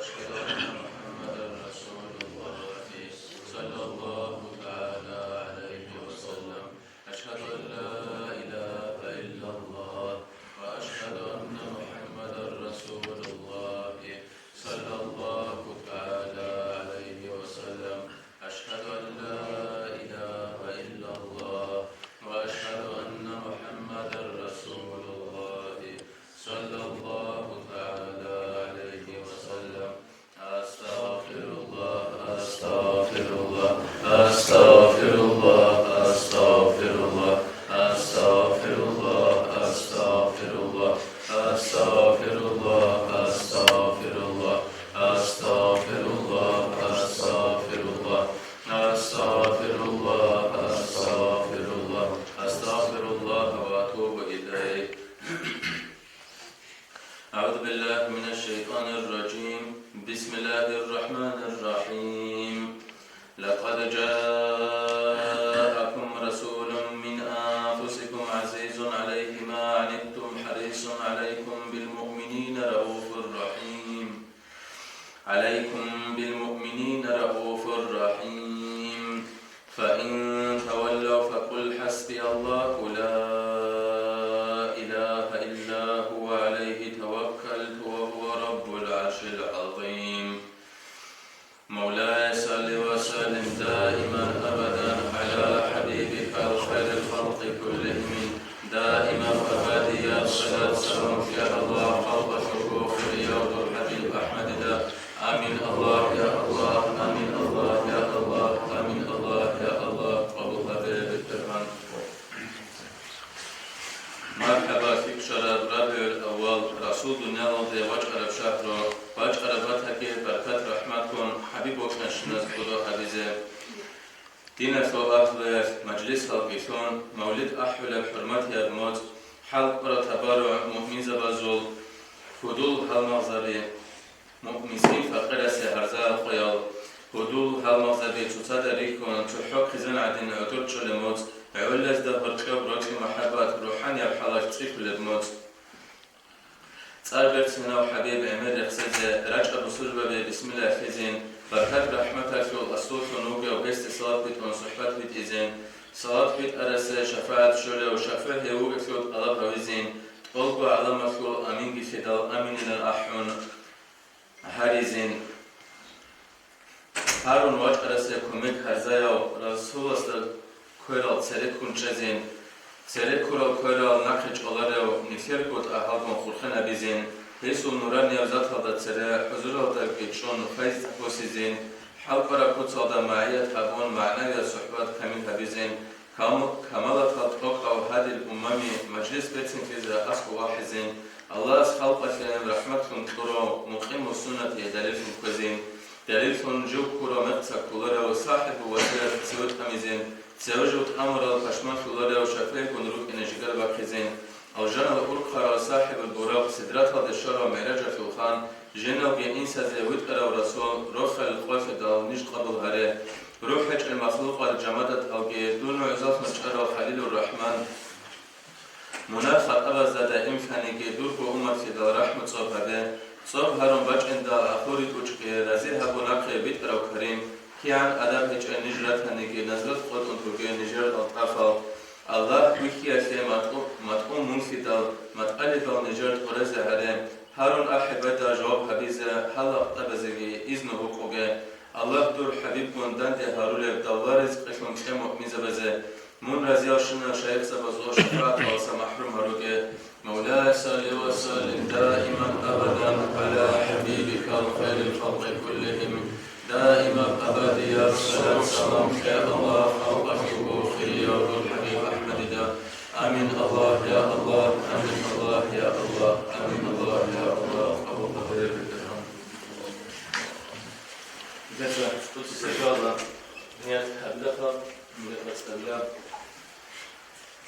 وأشهد أن محمدا رسول الله صلى الله تعالى عليه وسلم. أشهد أن لا إله إلا الله وأشهد أن محمدا رسول الله صلى الله تعالى عليه وسلم. أشهد أن لا إله إلا الله وأشهد أن محمدا رسول الله صلى الله تعالى عليه وسلم. أستغفر الله أستغفر الله أستغفر الله أستغفر الله أستغفر الله أستغفر الله أستغفر الله أستغفر الله أستغفر الله أستغفر الله أستغفر الله أستغفر الله أستغفر الله وأتوب إليه. أعوذ بالله من الشيطان الرجيم. بسم الله الرحمن الرحيم. لقد جاءكم رسول من أنفسكم عزيز عليه ما عنتم حريص عليكم بالمؤمنين رؤوف رحيم. عليكم بالمؤمنين رؤوف رحيم. فإن تولوا فقل حسبي الله لا إله إلا هو عليه توكلت وهو رب العرش العظيم. مولاي صل وسلم دائما أبدا على حبيبك الخير الخلق كلهم دائما أبديا صلاة سلام يا الله فوق شكوف رياض الحبيب أحمد دا. آمين الله يا الله آمين الله يا الله آمين الله يا الله قبول حبيب الترمان. مرحبا فيك شرف ربيع الأول رسول دنیا والده وجعل شهر وجعل فتحك بركات رحمتكم حبيبك نشناز خدا حبيزه دين أهل مجلس حلقيتون مولد أحول بحرمت يرموت حلق را تبارع مؤمن زبازول حدول هالمغزبي مسكين فقر سهرزه الخيال حدول هالمغزبي تصد ريكون تحق خزن عدن عدود شلموت عولز ده بركب راكي محبات روحانيا بحلاش تريك للموت. صار برسنا وحبيب عمر رخصته رجع بصور ببي بسم الله خزين بركات رحمتك في الأسطول خنوقة وبست صلاة بيت ونصحبات بيت إذن صلاة بيت أرسة شفاعة شولة وشفاعة هيوغ فيوت الله رويزين قلقوا على مخلوق أمين بفدال أمين الأحون هاريزين هارون واج أرسة كوميك هرزايا رسول الله كورال سرت كونچزين سرت كورال نقش علاره و نفیر کود احالون خورخن ابیزین هیسو نوران نیازات هذا سره حضور هذا کیشون فیض وسیزین حلقه را کود صدا معیت هبون معنوی صحبت کمی ابیزین کاملات خلق او هذه الاممی مجلس بيتين كذا اصل واحزين الله اس خلقه فيهم رحمتكم كرو مقيم السنه دليلكم كزين دليلكم جو كرو مقصد كلره وصاحب وزير سوت اميزين سيوجد أمر القشمان في الله وشفيه ونروك إنجيجر باقيزين الجنة الأرقى صاحب البراق سدرات هذا الشرع معراج في الخان جنة بين سازي ويتقرا ورسول روح الخوف دال نجد قبل غره روح حج المخلوق الجمادة أوجي دون عزات مشعر خليل الرحمن منافق أبز دائم فاني دور بأمة في دال رحمة صاحبه صاحب هرم بچ إن دال أخوري توجك رزيه بناقه بيتقرا وكريم كيان أدب هج النجرة هنيجي نزلت قد أنتوجي نجرة الطرفة الله ويكي أشياء متقوم منفدال متقلب النجرة ورزة هرم هارون أحبة جواب حبيزة حلق تبزجي إذنه بقوجه الله دور حبيب كوندان ده هارول بدوار رزق شون كم مؤمن زبزه من رزيا شنا شايف زبزو شفاعة واسا محروم هروجه مولاي صل وسلم دائما أبدا على حبيبك الخير الخلق كلهم دائما أبديا صلاة سلام يا الله فوق شكوخ رياض الحبيب أحمد دا. آمين الله يا الله آمين الله يا الله آمين الله يا الله أبو طهير الكرام. جزا قدس سجالة نيات حبلقة من الأستاذ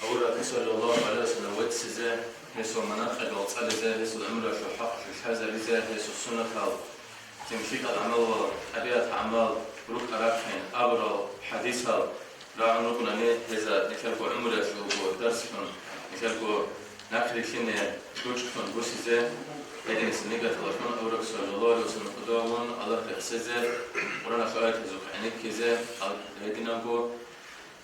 أولا تسأل الله عليه وسلم وتسزه يسوع مناخ الوصال زه يسوع الأمر شو حق شو حزة زه يسوع السنة خال تمشيك العمل أبيات عمل روك أرافين أبرا حديثها لا عمركنا نه هذا نكالكو عمر شو درس كن نكالكو نقل كنه توش كن بوسيزه هذه سنيجة تلفون أورك صلى الله عليه وسلم قدامون الله تحسزه ورانا خيرت زوج عنك كذا هذه نقول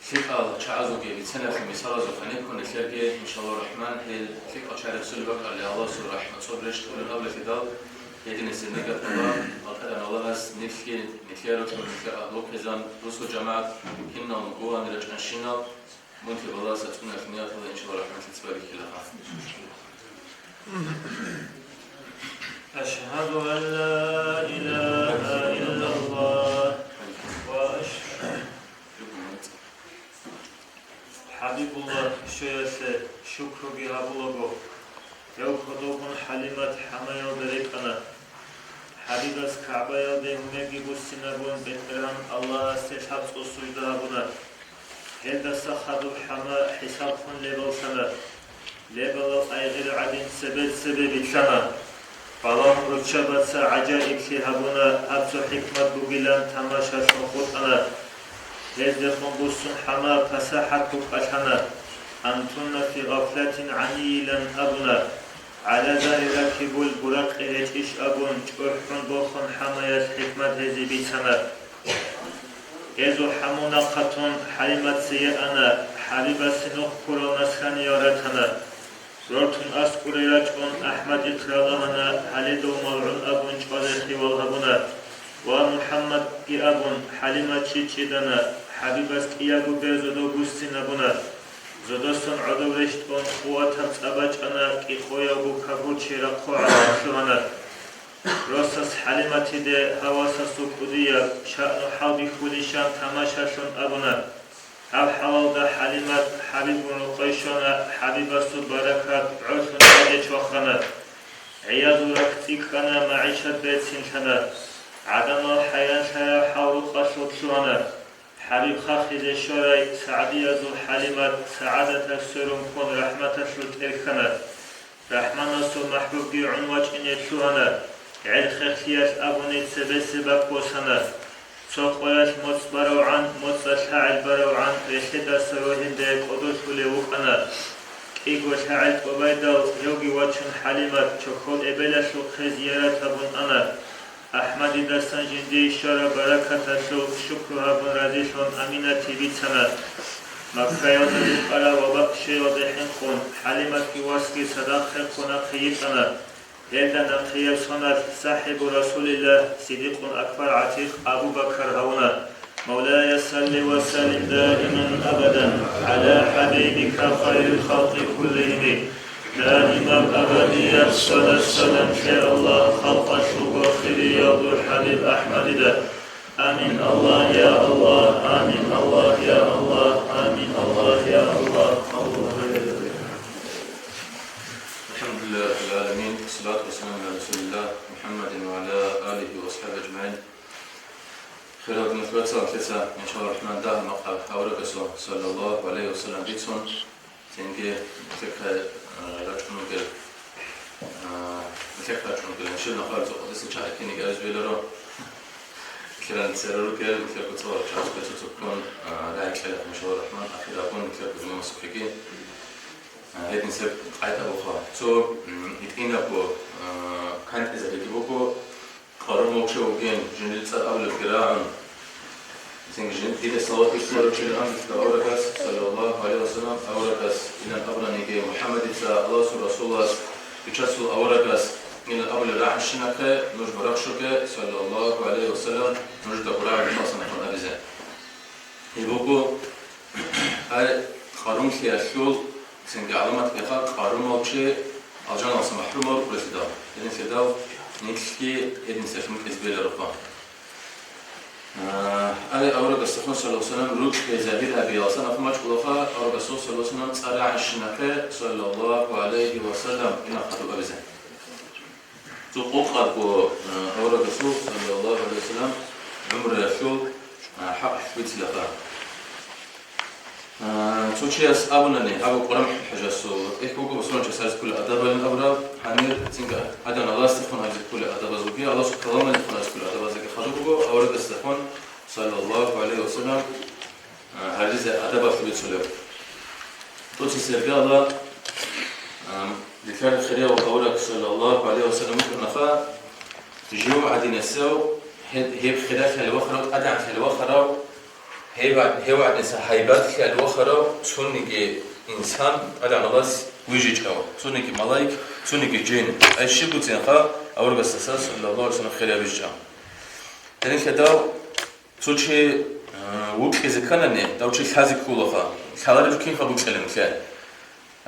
فكرة شعزو كي بتسنة في مثال زوج عنك كنا شركة إن شاء الله الرحمن هي فكرة شعر سلبك على الله سبحانه رحمة صبرش تقول الأول في ذا هذه سنيجة الله أن الله بس نفيرك من نفير الله كذا رسل جماعة كنا نقول نرجع نشينا ممكن الله ستكون في نيات الله إن شاء الله رحمة تسبب كلها. أشهد أن لا إله إلا الله وأشهد حبيب الله شيئا شكر بها بلغو يوكدوكم حليمة حمايا بريكنا حبيب اس كعبة يلدهمي بسنبون بكرام الله استشهد أسويدها بنا هذا سخدو حما حسابكم لبلسنا لبل أيغير عدين سبب سنة فالله رتشبت عجائب شهبنا أبسو حكمة بغيلان تماشا شنخوتنا هزدخون بسون حما فساحة قشنا أنتن في غفلة عنيلا أبنا على ذلك كبول براق إيش أبون جرحون بخون حماية حكمة هزي بيتنا إذو حمونا قطن حليمة سيئنا حبيبة سنوخ كورو نسخان يارتنا رورتون أسكوريراجون أحمد إقرالهنا حليدو ملعون أبون جالخي والهبنا ومحمد أبون حليمة چيچيدنا حبيبة كياغو بيزودو بوستينبنا زودوستون عدو رشتون قواتم سابجانا كي خوياغو كابو چيرقو علاقوانا روسس حليمة دي هواسا سوكودية شأنو حوضي خوليشان تماشاشون أبنا أو حوال دا حليمة حبيب ونقيشونا حبيبة سو بركات عوشون عدي چوخانا عيادو ركتيكانا معيشة بيتسين كانا عدم الحيان شايا حاولو قشوط شوانا حبيب خاخي دي شوراي سعدية زو حليمة سعادة سرم كون رحمة شلت إركانا رحمنا سو محبوب دي عنواج إني شوانا عيد خيخيات أبوني سبب بوسانا سوقويات موت بروعان موت شاعل بروعان رشيدا سروهن ديك قدوش وليوقنا إيقو شاعل قبايدال يوغي واتشن حليمة چوكول إبلا شو خزيارات أبون أنا أحمد دستان جندي شارع بركة شو شكرها بن رزيشون أمينة تيبيتنا مكفايون القرى وبقشي وضحين خون حليمة كيواسكي صداقة خون خيبتنا هذا نقيب صنع صاحب رسول الله صديق أكبر عتيق أبو بكر هونا مولاي صل وسلم دائما أبدا على حبيبك خير الخلق كلهم دائما أبديا صلى السلام شاء الله خلق الشكر رياض الحبيب أحمد ده آمين الله يا الله آمين الله يا الله آمين الله يا الله الحمد لله رب العالمين والصلاة والسلام على رسول الله محمد وعلى آله وأصحابه أجمعين. خيرات مثبت سلام كذا إن شاء الله الرحمن ده مقطع أورك صلى الله عليه وسلم بيتون تنجي فكرة رجعنا كل فكرة رجعنا كل نشيل نقال تقدس الشاهدين جالس بيلرو كلام سرور كل فكرة تصور شخص بتوكون رايك شيء إن شاء الله الرحمن أخير أكون فكرة زمان مسكين هذه نسب قاعدة أخرى. So إتينا بو كانت إذا بتجيبوكو قرار موكشة وجين جنيد صار أول القراءة. سين جنيد إذا صوت يصير القرآن كأوركاس صلى الله عليه وسلم أوركاس إلى الأبرة نيجي محمد إذا الله رسول الله يشسل أوركاس إلى الأول راح الشنكة نج برخشكة صلى الله عليه وسلم نج دكورة المصنع من أبيزة. يبوكو قارون خياشول سنگ علامت بخار قارون موچه آجان آس محروم رو رسیده. این فداو نیکشکی این سفم کسبیل رفان. علی اورا قصدخون صلی الله علیه وسلم روش که زبیر ابیاسان افماش کلافا اورا قصدخون صلی الله علیه وسلم صلی عشنکه صلی الله علیه وسلم این خطوبه بزن. تو قوقات کو اورا قصدخون صلی الله علیه وسلم عمر رسول حق حفظ لفا. توشياس أبونني أبو قرام حجاسو إحكوكو بسون جسارس كل أدب الأبرا حنير تينكا عدنا الله استفون هذه كل أدب زوجية الله سبحانه وتعالى كل أدب زكي خدوكو أورد استفون صلى الله عليه وسلم هذه أدب في بيت سلام توشي سيرجع الله لكان خير وقولك صلى الله عليه وسلم نفا جو عدين السو هي خلاف الوخرة أدعى الوخرة هي وعد هيبات الوخرة سنك إنسان أدعى الله ويجي أو سنك ملاك سنك جن أي شيء بتنقى أو بس أساس صلى الله عليه وسلم خير بيجا تاني كده توشي وقت إذا كانني توشي حازك كلها خلارج كين خبوش كلام كه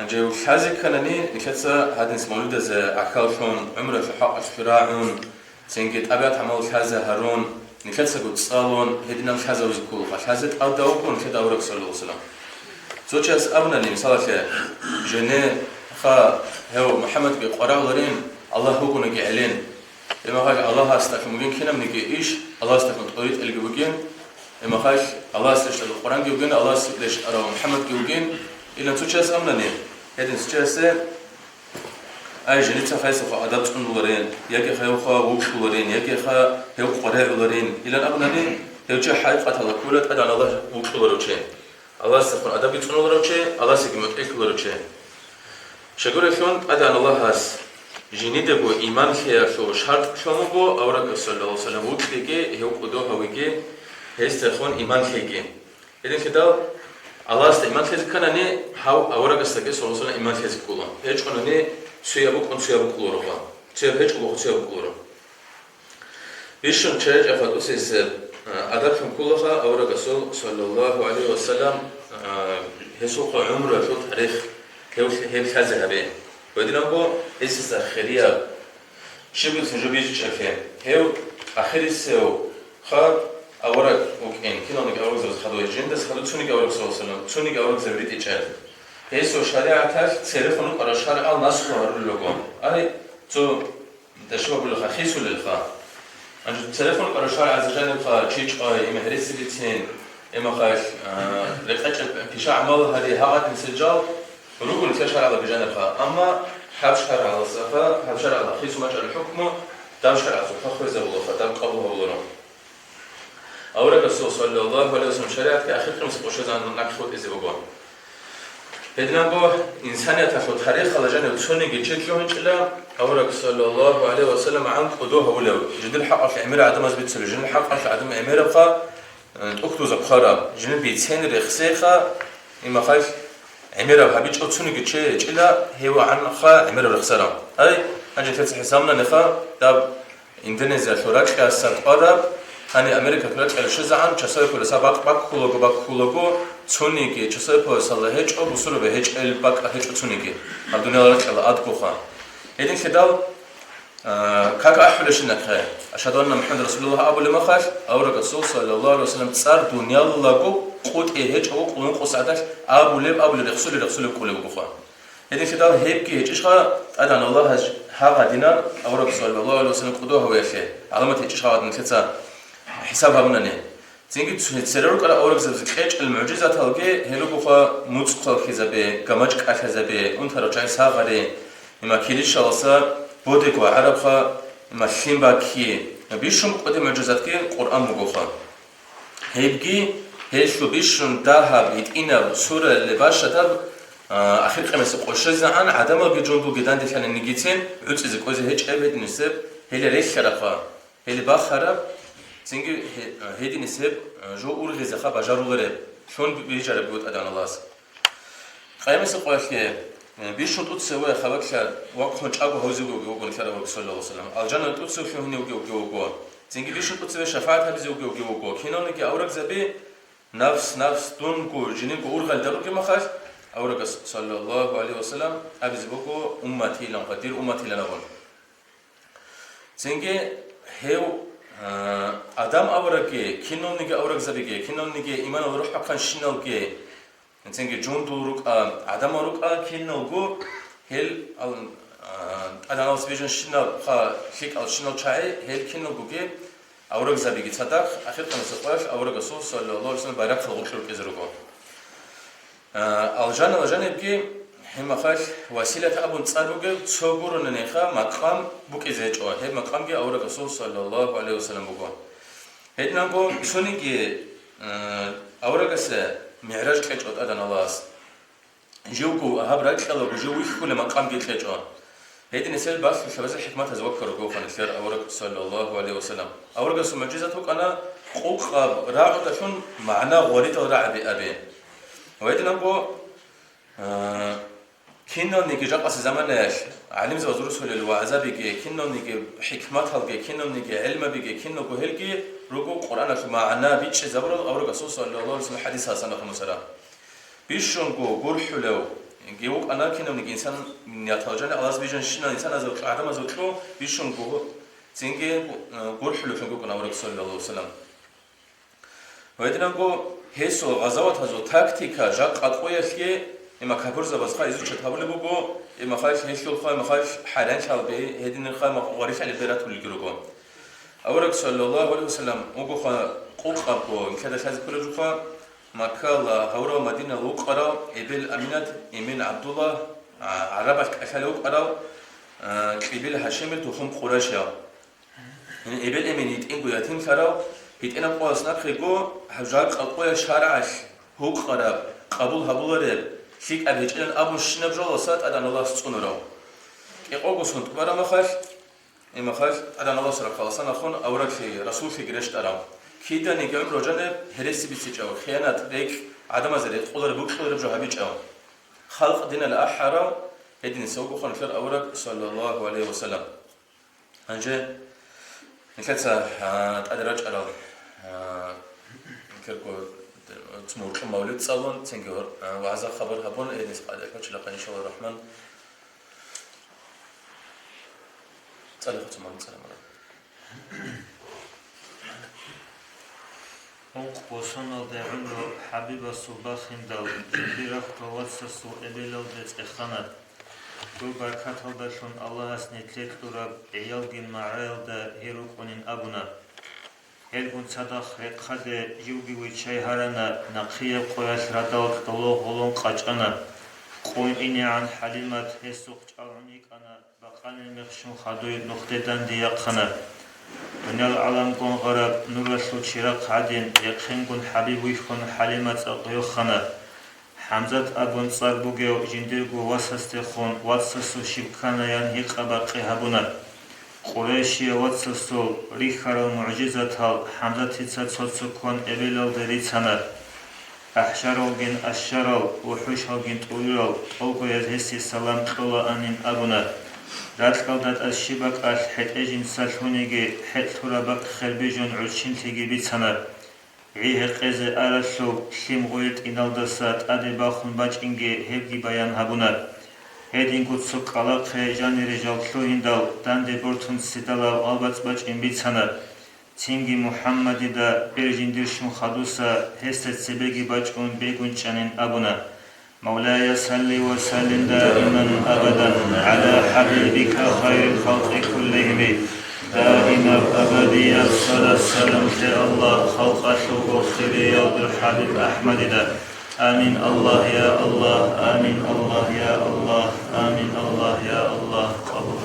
أنجو حازك كانني نكتسا هذا اسمه لده ز أكلهم عمره في حق الفراعون سنجت أبيات عمل حازة هارون نكتسا قد صالون هدينا حازة وزكول حازة أداوكون كده أورك صلى الله عليه وسلم توشي أس أبناني مثلا جنة خا هو محمد بقرأ ولرين الله هو كنا جعلين إما خاش الله استخدم ممكن كنا منك إيش الله استخدم طريقة الجوجين إما خاش الله استشهد القرآن جوجين الله استشهد أرى محمد جوجين إلا توجس أمنني هذا توجس أي جنة خايس خا أدب ولرين يجي خا خا وش ولرين يجي خا هو قرأ ولرين إلا أمنني يوجد حقيقة الله كلها أدعى الله وش ولروشة الله استخدم أدب ولروشة الله سيجمع إك ولروشة شكرا شون أدعى الله هاس جنيد بو إيمان خير شو شرط شو بو أورك صلى الله عليه وسلم وقتك هو قدوه هويك هستخون إيمان خير إذن كده الله است إيمان خير كناني هاو أورك استك صلى الله عليه وسلم إيمان خير كلهم هيج كناني سيابو كن سيابو كلورا سياب هيج كلو سيابو كلورا بيشون تشرج أفضل سيس أدركم كلها أورك صلى الله عليه وسلم هسوق عمره شو تاريخ هي بخزها به ودينا بو إسس آخرية شبه تنجبيج شافين هيو آخر سو خا أورك وكين كنا نيجي أورك زوج خدوا الجندس خدوا تونيك أورك صلى الله عليه وسلم تونيك أورك زبريت إيشاد هي سو شريعة تاش تلفون على شرع الناس خارج اللقون أي تو تشوف بالخا خيسو للخا أنت تلفون على شرع عزيزان الخا تشيج أي مهرس بيتين إما خاش لقيت بيشاع عمل هذه هاقت مسجل ونقول في شرع الله بجانبها أما حب شرع الله صفا حب شرع الله خيس وما شرع الحكم دام شرع الله خوي زبله فتام قبله بولون أورك الرسول صلى الله عليه وسلم شريعة كأخير خمس قشة عن نكفوت إذا بقول بدنا بو إنسان يتفوت تاريخ على جانب توني جيت له إنشلا أورك صلى الله عليه وسلم عن قدوه ولو جد الحق في عمر عدم أزبط سل جن الحق في عدم عمر قا أكتو زبخرا جن بيتسين رخصيخا إما خايف عمره هبيج أتصوني كتشي إلا هو عن خا عمره رخصرا هاي أجل فتح حسامنا نخا داب إندونيسيا شوراج كاسات هني أمريكا كلات على شزعان چسای پلیسا باک کولوگو تصونی که چسای پلیسا لهج أو بسرعه هج الباک هج تصونی که الدنيا لك على أد كوخا هذين خدال كاك أحلش نكها أشهد أن محمد رسول الله أبو لما خاش أو رسول صلى الله عليه وسلم تصار دنيا لكو قد هج أو قلون قصعدش أبو لرسول كله بخا هذين خدال هيبكي هج إشخا أدان الله هج هذا دينار أو رسول صلى الله عليه وسلم قدوه هو يخي علامة هج إشخا أدن كذا حسابها منني تيجي تسررك على أورك زبزكيج المعجزات هالجي هلو بخا متقل خزبه جماج كخزبه أنت رجعي ساغري إما كيلش شلصا بودك وعرب خا إما شين باكي بيشون قدم معجزات كي قرآن مجوخا هيبجي هيشو بيشون دهب يتينا سورة اللي باشتر آخر خمس قشة عن عدم بيجون جدان دفعنا نجيتين عدس إذا كوزي هيج أبد نسب هلا ليش خرقا هلا باخرب تيجي هيدي نسب جو أول غزخا بجارو غرب شون بيجرب بيوت أدان الله خيمس قواشية بيشون تسوي خبرك وقت أبو هوزي وجوجو نكرر صلى الله عليه وسلم الجنة تسوي شو هني وجوجو تيجي بيشون تسوي شفاعة هذي وجوجو كنا نيجي أورك زبي نفس دون كو جنين كو أورغل دارو كما خاش أورك صلى الله عليه وسلم أبي زبوكو أمتي لهم قدير أمتي لنا بون تيجي هيو آدم أورك كنا نيجي أورك زبي كنا نيجي إيمان الروح بكان شنال كي تيجي جون دورك آدم أورك كنا نقول هل أنا أصبحت شنال خا خيك أو شنال شاي هل كنا نقول أورك زبي تصدق آخر خمسة قاش أورك رسول صلى الله عليه وسلم بارك خلق شرك إزرقه الجنة يبكي هم خاش وسيلة أبو تصدق تصبر ننخا مقام بوك إزاج أو هم مقام جي أورك رسول صلى الله عليه وسلم بقول هدنا بقول شوني جي أورك س معراج كأج أدان الله جوكو هبرك خلوا جوي كل مقام جيت لجان هيدي نسال بس شباب الحكمة تذكر جو خنسير أورك صلى الله عليه وسلم أورك اسم معجزتك أنا قوق راعو تشون معنا غريت راع بأبي وهيدي نقول كينو نيجي جاقس زمانش علم زوج رسول الوعزة بيجي كينو نيجي حكمة هالجي كينو نيجي علم بيجي كينو كهلجي رجو قرآن شو معنا بيتش زبر أورك صلى الله عليه وسلم حديث حسن خمسة بيشون جو قول حلو جيوك أنا كنا من إنسان يتوجه على زبيجن شنا إنسان أزوج عدم أزوجه بيشون جو زينجي قول حلو شون جو كنا ورك صلى الله عليه وسلم ويدنا جو هسه غزوات هزو تكتيكا جاك أقوياء خي إما كبر زباز خاي إذا شتابل بوجو إما خايش هسه خاي ما خايش حران شال به هدين خاي ما غاريش على بيرات والجروجو أورك صلى الله عليه وسلم وجو خا قوق أبو كذا شاذ كل جوفا مكة هورا مدينة لوقرا إبل أمينة إمين عبد الله عربك أكل لوقرا إبل هاشم تخم قريشة إبل أمين يتين قياتين كرا يتين قواس نبخيجو حجاك أقوى شارعش هو قرا قبول هبولر شيك أبيجن أبو شنبجو وسات أدان الله سكونرا يقوى سنت برا مخاش إمخاش أدان الله سرق خلاصنا خون أورك في رسول في قريش ترام كيدا نيجام رجانه هرسي بيسيجاو خيانات ريك عدم زريت قدر بوكشلر بجو هبيجاو خلق دين الأحرى هدين سوقو خنفر أورك صلى الله عليه وسلم أنجي نكتسا أدرج على كركو تمور مولد صالون تنجور وعزا خبر هبون إذن سقادك وشلقا إن شاء الله الرحمن صالح تمام سلام وصلنا دعوة حبيب الصباح دل جبيرك توسس إبلال دس إخانة بركات هذاشون الله سنتلك تراب عيالجين معيل دا هيروكونين أبونا هلبون صدق رقاد يوجي ويشاي هرانا نقية قياس ردالك دلو غلون قاجانا قوين إني عن حليمات هسوق جعلونيك أنا بقاني مخشون خدوي نقطتان دياقنا دنيا العالم كون غرب نور الشراق عدين يقين كون حبيبي كون حليمة أقيوخنا حمزة أبون صاربوجيو جندرجو واسستخون واتسسو شبكانا ينهيق أبقي هبونا قريشي واتسسو ريخار المعجزة حمزة تتصوصو كون إبلال دريتانا أحشارو جن أشارو وحوشو جن طويرو أوكو يزهسي سلام قولا أنين أبونا راتقال دات الشبك الحد أجن سالحونيجي حد ترابك خربيجون عرشين تيجي بيتانا عيه قيزي أرسو شيم غويت إنالدسات أدي باخون باج إنجي هبجي بيان هبونا هيدين قدسو قلاقه جاني رجال شوهندال داندي بورتون سيدالاو ألبات باج إن بيتانا تينجي محمد دا برجندرشون خدوسا هستت سبيجي باج أون بيگون چانين أبونا مولاي صل وسلم دائما أبدا على حبيبك خير الخلق كلهم دائما أبديا صلاة السلام الله خلق شوق خير عبد الحبيب أحمد دا آمين الله يا الله آمين الله يا الله آمين الله يا الله قبول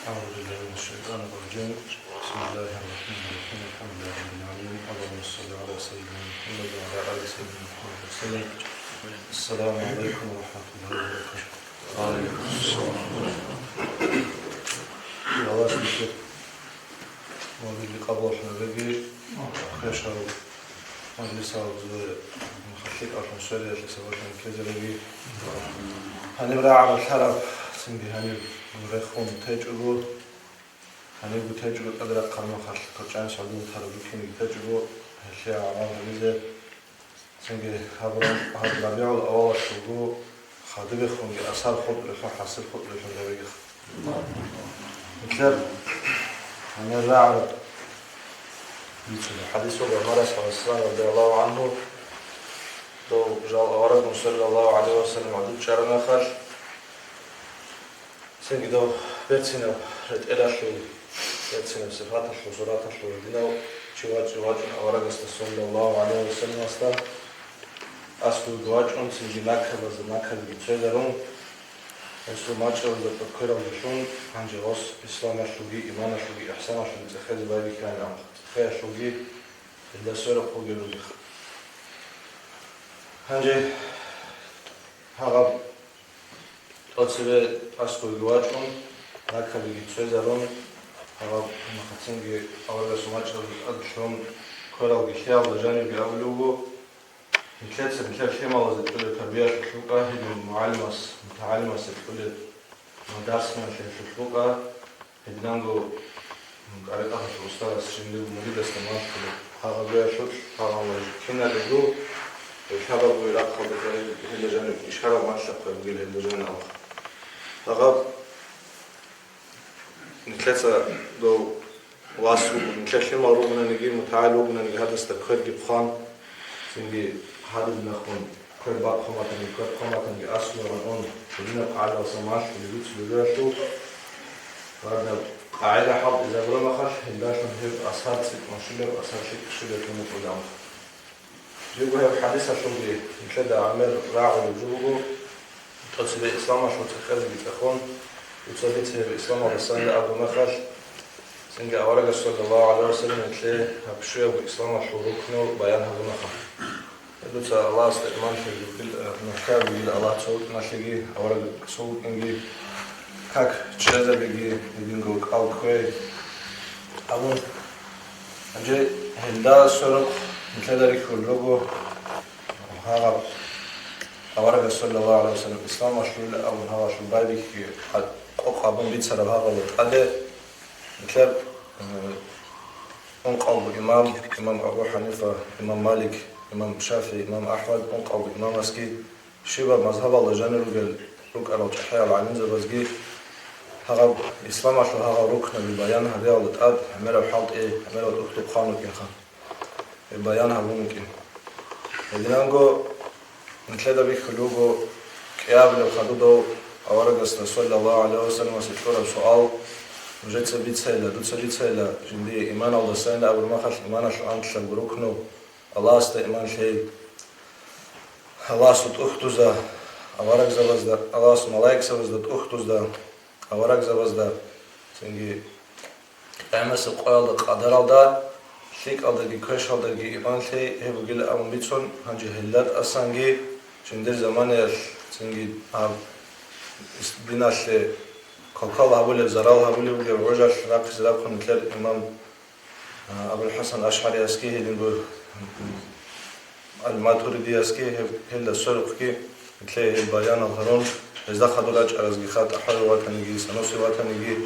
أعوذ بالله من الشيطان الرجيم بسم الله الرحمن الرحيم الحمد لله رب العالمين اللهم صل على سيدنا محمد وعلى آل سيدنا محمد وسلم السلام عليكم ورحمة الله وبركاته وعليكم السلام الله سبحانه وبالله قبول حنبقي خيشة مجلسة ومخطيك أرحم سوريا لسواتنا كذا لبي هنبرع على الحرب سنبي ورخون تجربة هنيجو تجربة قدر قرن خال تجان سعودي تربي كني تجربة هالشيء عمره ميزة سنجي هبرم بيعول أول شغو خادم خون أصل خود لخو حاصل خود لخو نبيخ مثل أنا راعي مثل حديث عمر صلى الله عليه وسلم رضي الله عنه تو جال أورد صلى الله عليه وسلم عدد شرنا خال سنجي دو بيتسينا رد إلاشي بيتسينا صفات الحضورات الحضورين جواج أورد صلى الله عليه وسلم أسكو جواج سنجي مكة بزمكة بيتشدرون Если мачо за подкорал решен, анжелос ислама шуги, имана шуги, ахсана шуги, захез байви кайнам. Хая шуги, да сора хуги рудих. Анже хага отсеве аскои гвачон, накаби ги цезарон, хага махацинги аваргас мачо адшон, корал ги хял да жани ги авлюгу. مثل خيمة زي التربية الشلوكة هي متعلمة سيكولة مدارس من الشلوكة هدنانجو قريتها في الأستاذ الشندي ومدير استماع في هذا شوش هذا كنا لدو الشباب ويراق خبط هلا جانب إشارة ما شق بقول هلا جانب هذا نتلسا دو واسو نتلسا ما روبنا نجي متعلمنا نجي هذا استقر جبخان سنجي هذا بنخون كل بعض خماتني كل خماتني أسمع عن شدنا قاعدة وسماش اللي بيجوا هذا قاعدة حب إذا بقول ما خش هنداش نهيب أسهل سك مشلة أسهل شيء كنا قدام جيبوا هي حديثة شو بيه نتلدى عمل راعي وجوبه تصير الإسلام شو تخذ بتخون وتصير الإسلام على السنة أبو مخش سنجي أورج صلى الله عليه وسلم نتلى هبشوا بالإسلام شو ركنه بيان أبو مخش دوت الله استعمال في المحكمة بيجي الله تصوت ناشيجي أورج صوت إنجي كاك تشذا بيجي يدينجو أو كوي أبون أجي هندا سرق مثل ذلك اللوجو هذا أورج صلى الله عليه وسلم إسلام مشلول أبون هذا شو بايدي قوق أبون بيت سر هذا وتأدي مثل أنقذ إمام أبو حنيفة إمام مالك إمام شافعي إمام أحمد أنقذ إمام مسكي شباب مذهب الله جانب قال روك أرو تحيا العالم زبزجي هذا إسلام عشان هذا ركن بالبيان هذا اللي تأد عمله حاط إيه عمله أكتب خانوك يا خان البيان هذا ممكن إذا نقول مثل ده بيخلوه كياب لو خدوده أورج صلى الله عليه وسلم وسيطور سؤال وجت سبيت سيلا دوت سبيت سيلا جندي إيمان الله سيلا أول ما خش إيمان شو أنت شو ركنه الله استئمان شيء الله سوت أختوزا أورج زبزدا الله سو ملاك زبزدا أختوزدا أورج زبزدا سنجي أمس قال قدر الله شيك الله جي كش الله جي إيمان شيء هي بقول أم بيتون هنجي هلات أسانجي شندر زمان سنجي بناش كوكال هبول زراو هبول بقول رجع شراك زراو كن كل إمام أبو الحسن الأشعري أسكي هيدنقول الماتوريدي أسكي هلا السرق كي تلاقي البيان الهرون إذا خدوا لج أرزقات أحد واتنيجي سنوسي واتنيجي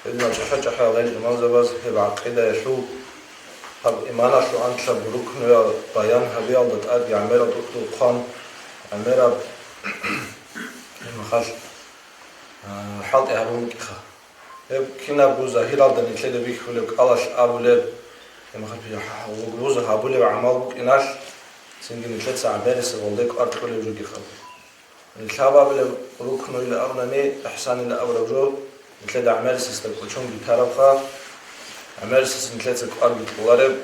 إذا شحج أحد غير الإمام زبز هي بعقيدة يشوف هب إيمانا شو عن شاب ركن يا بيان هبي الله تأدي عميرة دكتور خان عميرة مخش حاط إهرون كخا كنا بوزا هيرال دني تلاقي بيك ولك الله شعب ولد مخبي وجوزها هبولي وعمال بوك إناش سنجين ثلاثة عبارس والدك أرض كل وجودي خبر الشباب اللي ركنوا إلى أرنني إحسان إلى أورجو مثل أعمال سيستقبلون بتعرفها أعمال سيستقبلون أرض بقارب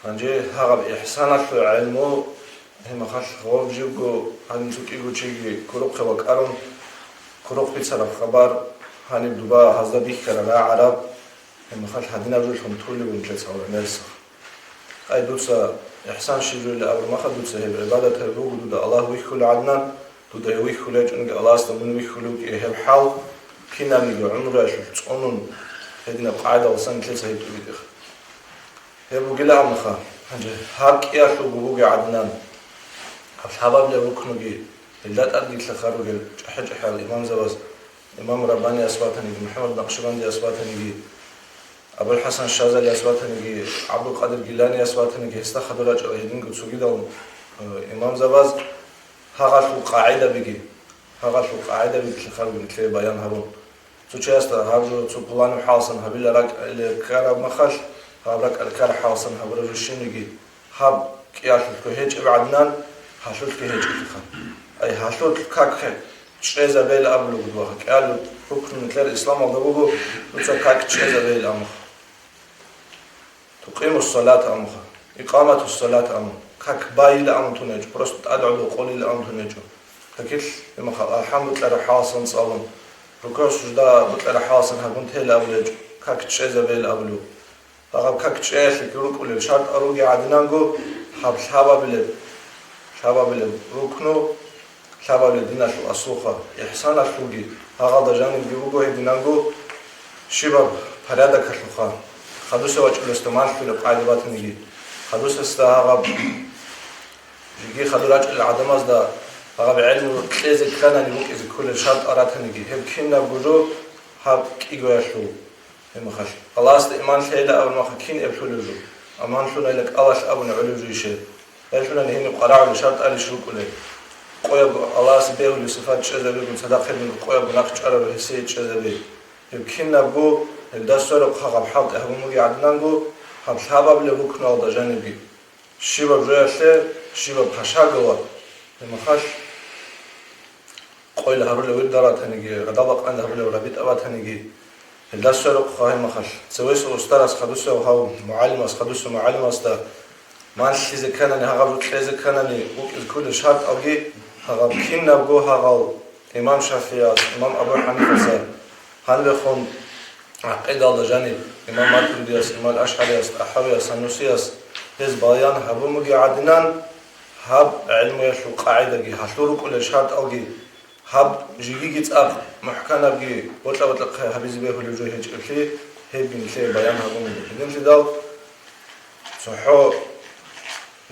هنجي هرب إحسان في علمه هم خش خوف جيبو هنسوق يجو شيء كروب خوك أرن كروب بيتصرف خبر هنبدو بقى هذا بيكر على عرب هم خش هدينا بجلهم طول ونجلس على الناس أي دوسا إحسان شيء اللي أول ما خد دوسا هي العبادة تربو دود الله ويخل عدنا دود ويخل أجن الله استمن ويخلوك إيه الحال كنا نيجي عمره شو تصونن هدينا قاعدة وسنة ثلاثة هي تريدخ هي بقولها عمخا هنجي هاك يا شو بقولي عدنان الشباب اللي ركنوجي اللي تأدي تخرج حج حال الإمام زبز إمام رباني أسباتني محمد نقشبندي أسباتني أبو الحسن الشاذلي أسباتني عبد القادر الجيلاني أسباتني استخدوا رجع هيدين قد سجدوا إمام زبز هغشوا قاعدة بيجي هغشوا قاعدة بتخرج مثل بيان هارون سوتشاستا هارجو تبلان حاصن هبيل رك الكرب مخش هابرك الكر حاصن هبرج الشنيجي هاب كياش الكهج بعدنان هاشوت كهج كخان أي هاشوت كاك شيء بيل أبلو بدوها قالوا ركن مثل الإسلام وضبوه نص كاك شيء بيل أمخ تقيم الصلاة أمخ إقامة الصلاة أمخ كاك بايل أم تنجو برست أدعو قولي لأم تنجو ككل الحمد لله حاصن صالم ركوش جدا بطلع حاصن هبون تهل أولج كاكتش إزابيل أولو فقط كاكتش إيش يروك ولا شرط أروجي عدنانجو حب شابا بلب ركنو شابا بلدينا شو أسوخا إحسان أشوجي هذا جانب بيوجو هدينانجو شباب فريادة كشلخا خدوس وجه الاستعمال في القاعدة نيجي خدوس استهاب يجي خدوراج العدم أصدا هذا بعلم كذا كنا نبوك إذا كل شرط أراد نيجي هب كنا بجو هب كيجوا شو هم خش الله است إيمان شيء لا أول ما خكين أبشر له أمان شو نيلك الله شأبنا علو جيشه لا شو نهين قراءة الشرط على شو كله قوي الله سبيه لصفات شذا بيكون صدق من قوي بنقش على الحسية شذا بيه هب كنا بجو الدستور بخاب حط هم مجي عدنانجو هب شباب اللي بكنا وضع جانبي شباب جاشه شباب خشاقوا هم خش قوي لهرول ولد دارات هنيجي غضبق عند هرول وربيت أبات هنيجي الدستور بخاه هم خش سويس أستاذ خدوسه وهاو معلم خدوسه معلم أستاذ ما نشي إذا كانني هغاب إذا كانني كل شرط أوجي هغاب كنا بجو هغاب إمام شافعي إمام أبو حنيفة صار هل بخون عقيدة الله جانب إمام ماتريدياس إمام الأشعرياس أحوياس النوسياس هز بايان هبو مجي عدنان هب علم يشو قاعدة جي هشلورو كل شرط أوجي هب جيجي جيت أب محكمة بجي بطلع هبيز بيه اللي جوه هيج كلي هيب بنتلي بيان هبو مجي هدين تداو صحو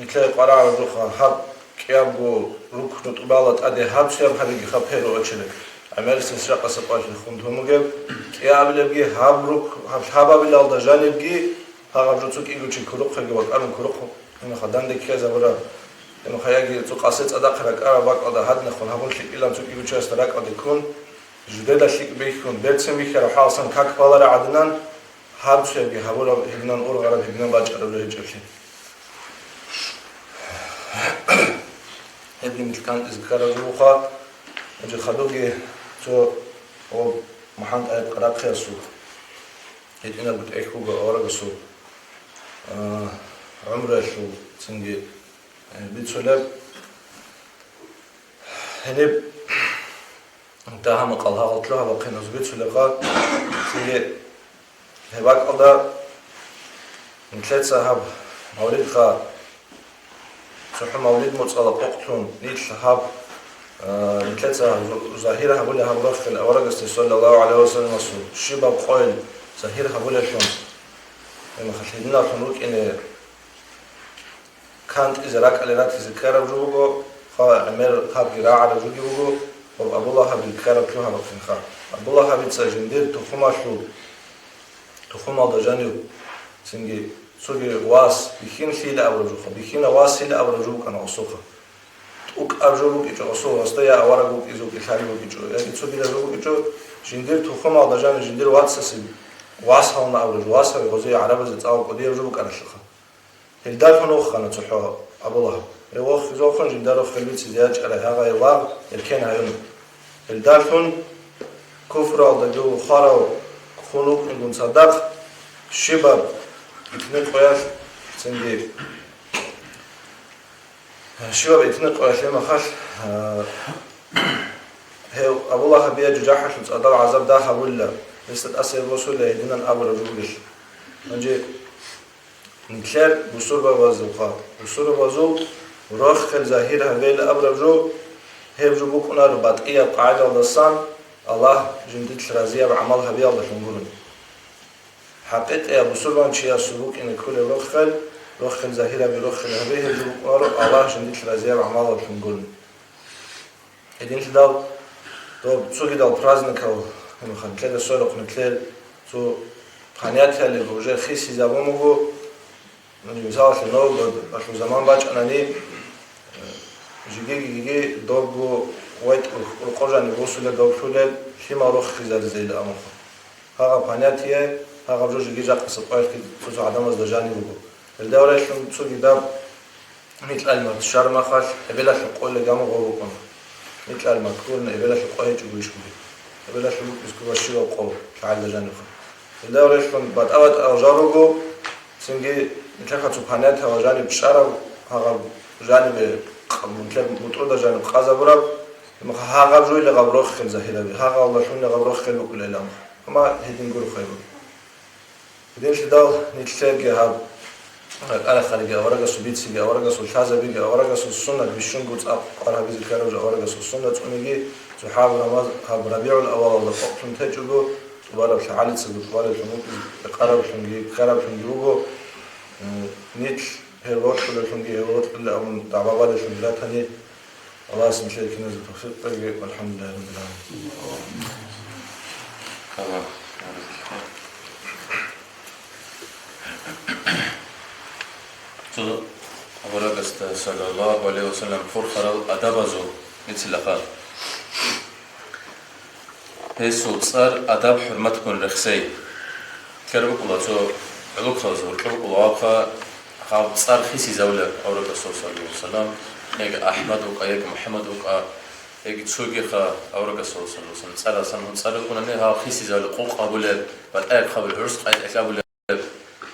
نتلي قراءة روخا هب كيابو روك نطبالات أدي هب سياب هبيجي خبيرو أشلك عمل سنسرق سباش الخوند هم جاب كيابل بجي هابروك هابا بلا الله جانب بجي هابروك تسوق إيجو تشكروك خيجي وقارن كروك هم خدام دك كذا برا هم خياجي تسوق قصة أدا خرج أربعك أدا هاد نخون هابون شيء إلا تسوق إيجو تشاس تراك أدا يكون جديد شيء بيكون بيتسم بيخير حاصن كاك بالر عدنان هاب شيء بجي هابورا هجنان أور غرب هجنان باج أربعة هجفين هبلي مثل كان إذكار الروخا أجي خدوجي تو أو محمد أيد قرأ خياسو هيدنا بتأكلوا أورا بسو عمره شو تنجي بيتسولب هنب انتهى مقالها قلتلها بقينا بيتسولبها تنجي هباك أدا من ثلاث صاحب مولد خا صح مولد متصلب قطون نيت صاحب من ثلاثة ظاهرة هقولها هبرخ الأورق صلى الله عليه وسلم وصول شباب قويل ظاهرة هقولها شون لما خشيدنا خنوك إن كانت إذا راك على رات ذكر بجوجو خا عمر خاب جراء على جوجو وأبو الله بالكار بلوها بقين خا أبو الله بتسجندير تخوما شو تخوما ضجانيو سنجي سوجي واس بخين شيء أبرجو خا بخين واس شيء أبرجو كان أصوخا وك أرجوك إيجو أصول أستيا أورجوك إيجو كخارجوك إيجو يعني تسوي لجوك إيجو جندير تخوم على جان جندير واتسسي واسها وما أورج واسها بغزية عربة زت أو قدير أرجوك أنا شخا الدار فنوخ أنا تحوا أبو الله يوخ زوخن جندار في البيت زياج على هذا يوار الكين هيون الدار فن كفر على جو خارو خنوق نقول صدق شباب اثنين قياس سندي شباب اثنين قياس لما خش هي أبو الله بيجي جاحش وتصدق عذاب ده ولا لسه أسير وصول لهدينا الأبو رجولش نجي نكلر بصور بوازو خا بصور بوازو وراخ خل ظاهر هذيل أبو رجو هي رجو كنا رباطية قاعدة ولسان الله جندت رازية بعملها بيا الله شنقولن حقيقة يا بصور بانشيا سلوك إن كل روخ خل ظاهرة بروخ خل هذيه رجو كنا الله جندت رازية بعملها شنقولن هدين تداو то цуги дал праздников, мы хотели 40 недель, то понятия ли уже хиси за вымогу, но не взял что Новый год, а что заман бач анани, жиги долго уайт уркожа не высуля долгшуле, хима рух хизар зейла амуха. Хага понятие, хага уже жиги жак сапаешь, что адам сдержани вугу. الدولة شلون цуги дал مثل المرت شرم خاش، أبلا شو قول جامو غوكم. مثل المذكور إبلاش القاهج ويشكوه إبلاش يسكوا الشيء وقوه كعلى جانبه الدولة يشكون بعد أود أرجعه سنجي مثل خاطر سبحانه وجانب شرب هذا جانب مثل مطرود جانب خازا برب ما هاغا جوي لغبروخ خل زهيرة هاغا الله شون لغبروخ خل بكل إلام ما هيدين قولوا خيبو بدين شدال نتلاقي هاب أنا خارجة ورقة سبيت سيجا ورقة سلحازة بيجا ورقة سلسنة بيشون قلت أنا بيز الكلام ورقة سلسنة تونيجي صحاب رمضان هاب ربيع الأول ولا فقط تجوجو ولا بشعالي تسبب ولا بشموت قرب شنجي بوجو نيت هيروت ولا شنجي هيروت ولا أم تعبان ولا شنجي لا تاني الله اسم شيء كنا زتوفيق طيب والحمد لله رب العالمين. ورقست صلى الله عليه وسلم فرخر أدبزو مثل قال هسو صار أدب حرمتكم رخصي كربك الله تو علوك خلصور كربك الله أبقى خاب صار خيسي زولة أورك الرسول صلى الله عليه وسلم هيك أحمد وقا هيك محمد وقا هيك تسوقي خا أورك الرسول صلى الله عليه وسلم صار سنون صار يكون أنها خيسي زولة قوق أبوله بعد أيك خاب العرس قاعد أكابوله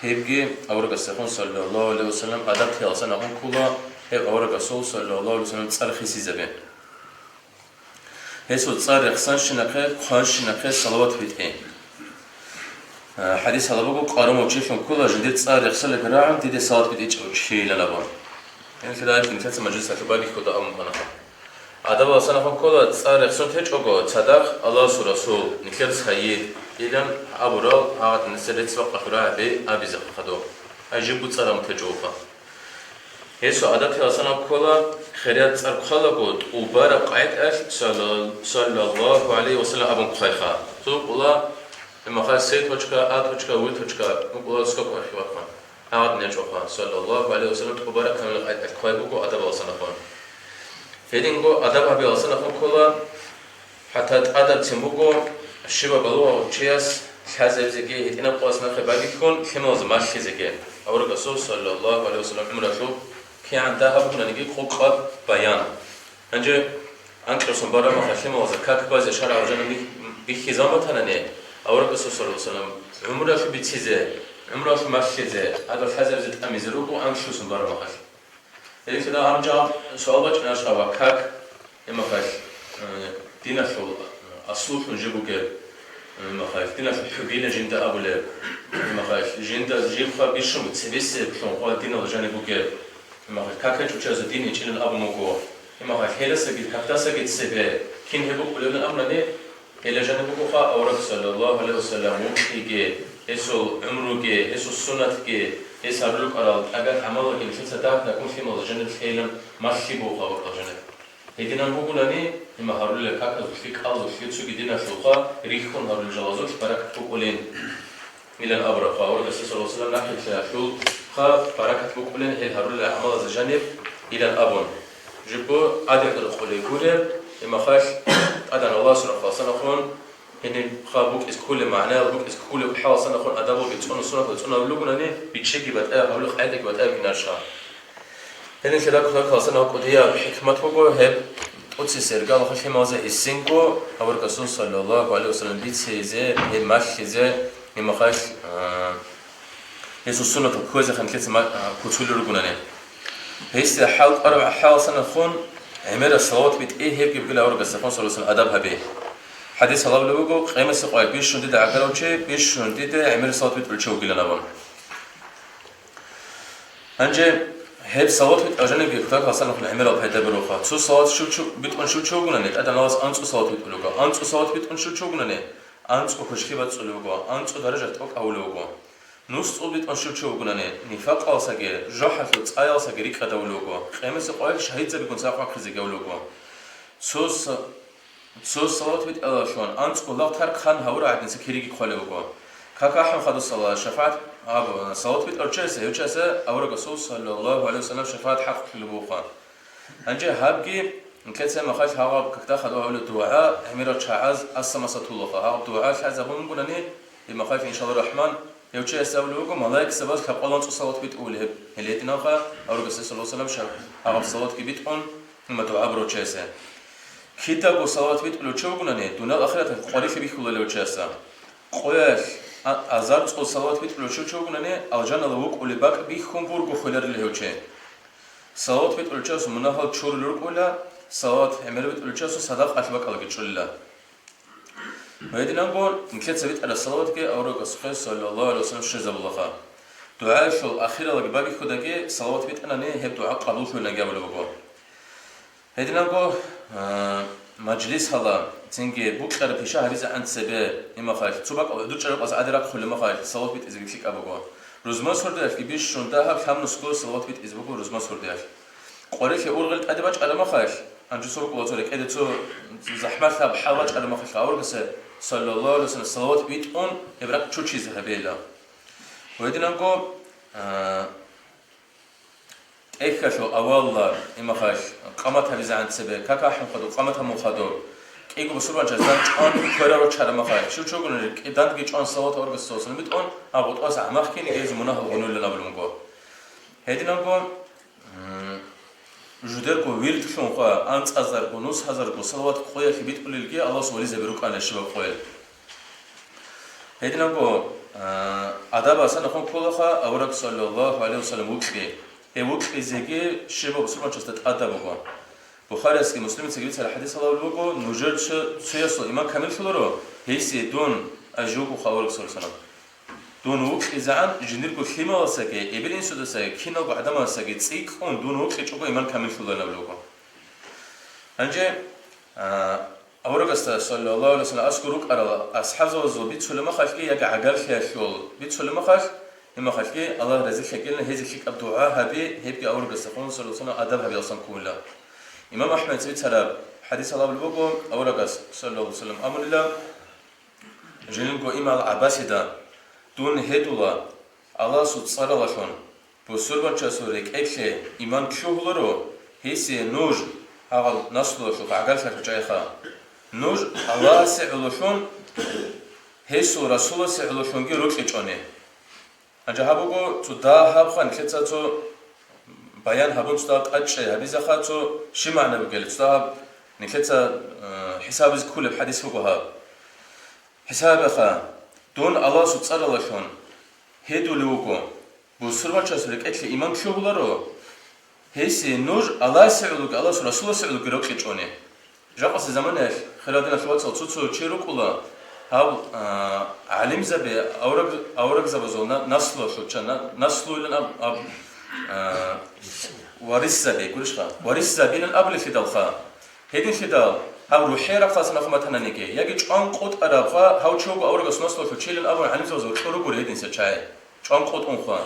هيبجي أورك الرسول صلى الله عليه وسلم أدب خيالسنا هم كلا هيب أورك الرسول صلى الله عليه وسلم صار خيسي زبين هسه صار يخسن شنقة خانش شنقة صلوات بيتين حديث هذا بقول قارم وشيفهم كله جديد صار يخسن الجراعم دي صلوات بيتيج شيء لنبان يعني كده عارف إن كذا مجلس أكبر يخوض أمم بناه عدم أصلا هم كله صار يخسن تيج أقول صدق الله سرسول نكير سخيد إذن أبورال هذا النسل سبق أخرى أبي زق خدو أجيب صار متجوفا هسه عادات أصلا كله خيرات صار خلا بود وبارك قاعد صلى الله عليه وسلم أبو خيخا تو الله لما خال سيد وجهك وجهك وجهك الله سكوك أخوان هذا نجوفا صلى الله عليه وسلم تبارك كمل قاعد أخوانكو أدب أصلا خان فيدينكو أدب أبي أصلا خان كله حتى أدب تيمبوكو الشباب الله وشياس حزب زكي هتنا قاسنا خباقيكون خموز ماشي زكي أو الرسول صلى الله عليه وسلم عمره كي عندها بكون نجي خب بيان أنجي أنكر سنبارة ما خشيم وزكاك باز شرع وجنبي بخزامة تنانية أو الرسول صلى الله عليه وسلم عمره شو بتشيزه عمره شو ماشيزه هذا الحزب زت أميزروك وأنشو سنبارة ما خش إذا كده أرجع سؤال بس أنا شو كاك إما خش دينا شو أصول نجيبوك ما خايف دينا في حبيلة جندا أبو لب ما خايف جندا جيب خا بيشوم تسبيس شلون قال دينا لجانبوك ما خايف كاكل شو جاز ديني يشيل الأبو مكو ما خايف هلا سجد حتى سجد سبه كين هبوك ولا الأمر نه هلا جانبوك خا أورك صلى الله عليه وسلم وكيجي هسو عمرك هسو سنتك هس هرلوك أراد أجد عملك اللي في سداه نكون في مال جانب خيلا ماشي بوخا ورا جانب هيدينا نقولاني إما هرول لكاك الفيك الله في تسوق دينا شوقا ريحون هرول الجلازوش بركة بقولين ميلان أبرقا ورد الرسول صلى الله عليه وسلم نحكي شو خا بركة بقولين هي هرول الأعمال الجانب إلى الأبون جبوا عدد القول يقول إما خاش أدن الله سبحانه وتعالى هن خابوك إس كل معناه بوك إس كل حال سنة خون أدبوا بتسون السنة بتسون أولوجنا بيتشكي بتأه هرول خيالك بتأه بنرشة هن كذا كذا سنة قدية بحكمته جو هب قدس سرقة وخش مازه السنكو أو الرسول صلى الله عليه وسلم بيت سيزه المشي زه المخاش يسوع سنة الكوزة خن كذا ما كتول رجونانه هيست أربع حال سنة خون عمر الصلاة بيت إيه هب يبقى أو الرسول صلى الله عليه وسلم أدب هبه حديث الله لوجو قيمة سقاي بيش شنديد عقله شيء بيش شنديد عمر الصلاة بيت بالشوق لنا بون هنجي هب صلوات بيت أجنبي كتاك أصلاً خل عمله بهذا بروخا شو صلوات شو بيت شو قلنا نت أدنى ناس أنت صلوات بيت بلوجا أنت صلوات بيت شو قلنا نت أنت وخشكي بيت صلوجا أنت درجة أوك أولوجا نص بيت شو قلنا نت نفاق أصلاً جحف أي أصلاً ريك هذا أولوجا خمس قايل شهيد زي بيكون سافر خزيج أولوجا شو صلوات بيت ألاشون أنت الله ترك خان هورا عدن سكيري خالوجا كاكا أحمد خد الصلاة شفاعة صلوات بيت أرجسه أو الرسول صلى الله عليه وسلم شفاعة حق في البوخان أنجي هابجي نكتسم مخاش هوا كتا خدوا أول الدعاء أميرة شعاز السماسة الله هوا الدعاء شعاز هم قلني المخاف إن شاء الله الرحمن يوجه أولوجو ملاك سباز كقولان صلوات بيت أوله اللي تناقة أو الرسول صلى الله عليه وسلم هوا صلوات كبيت أون ثم دعاء بروجسه كتاب صلوات بيت أولو شو قلني دون الآخرة قريش بيخلو لوجسه قياس أزار صلوات بيت بلوشو شو قلنا الجنة لوك ولا باك بيخون بورجو خلر اللي هو شيء صلوات بيت بلوشو منها شور لورك ولا салават эмербит улчасу садақ атбакалги чулла Вайдинанго нкетсавит ала салаватки аурага сухай саллаллаху алейхи вассалам шезабуллаха дуа шул ахиралги баби худаги салават бит анане хеб дуа қабул шулна гамлуго Вайдинанго مجلس هلا تنجي بكرة بيشة هذا عند سبب إما خايف تبقى دو شرب أز أدرك كل ما خايف صوت بيت إذا بيشك أبوه روزما سرداش كبيش شندها كم نسكور صوت بيت إذا بقول روزما سرداش قارئ في أورغلت أدبج على ما خايف أنجو سرق واتورك أدي تو زحمة ثاب حواج على ما خايف أورغ صلى الله عليه وسلم صوت بيت أون يبرك شو چیز هبیلا ويدنا نقول ايكشو اوالا إما خايف قامت هذا عند سبب كاكا حن خدو قامت هم خدو كيجو بسرعة جزان آن كورا چرا مخايف شو قلنا إدان تيجي آن صوت أورغ السوسن بيت أون أبغى أس عمق كني جايز مناه غنول لنا بالمقا هيدنا نقول جودر کو ویل شون خو انت ازر کو نوس هزار کو صلوات خویا کی بیت قلیلگی الله سوالی زبروک علی شباب خویل هیدنا کو ادب اصلا خون کلا خو اورک صلی الله علیه و سلم وکي وکي زگی شباب سلمان چست ادب کو بخاری است که مسلم سگی سر حدیث الله لوگو نوجر سیاس ایمان کامل شلورو هیسی دون اجوب خاور صلی الله علیه و دونوك إذا عن جنير كل خيمة وساكي إبلين سودا ساكي كينا بعد ما ساكي تسيك أون دونوك يشوفوا إيمان كامل في الله نبلوكم. أنجي أورك صلى الله عليه وسلم أذكرك على أصحاب زوج بيت سلمة خالكي يجا عقل خير شغل بيت سلمة خالك إما خالكي الله رزق خيرنا هذا الشيء الدعاء هبي هبي أورك صلى الله عليه وسلم أدب هبي أصلا كله. إمام أحمد سيد سلام حديث الله بالبوكو أورك صلى الله عليه وسلم أمر الله جنينكو إمام عباسي دون هدولا الله سوتسارا لاشون بسرعة چسورك أكله إيمان كشوهلرو هسه نور هذا نسلو شو عقل شو جايخا نور الله سعلوشون هسه رسول سعلوشون جي روك إجانه أنجا هبوكو تدا هبخان كتسا تو بيان هبون تدا قدشة هبيزا خاتو شو معنى بقول تدا نكتسا حساب كل بحديث هوكوها حساب خا دون الله سوتسارا لاشون هدو لوكو بسرعة چسورك أكله إيمان كشوهلرو هسه نور الله سعلوك الله رسول سعلوك روك إجانه جاقس زمانه خلادنا شوات صوت چيروك ولا هاو علم زبي أورق زبزونا نسلو شو چنا نسلو لنا وارث زبي كلش خا وارث زبي لنا قبل فدال خا هدين فدال هاو روحي رقص نخمتنا نيجي يجي چان قط أراب خا هاو چوب أورق نسلو شو چيلن أبو علم زبزو چورو قول هدين سچاي چان قط أون خا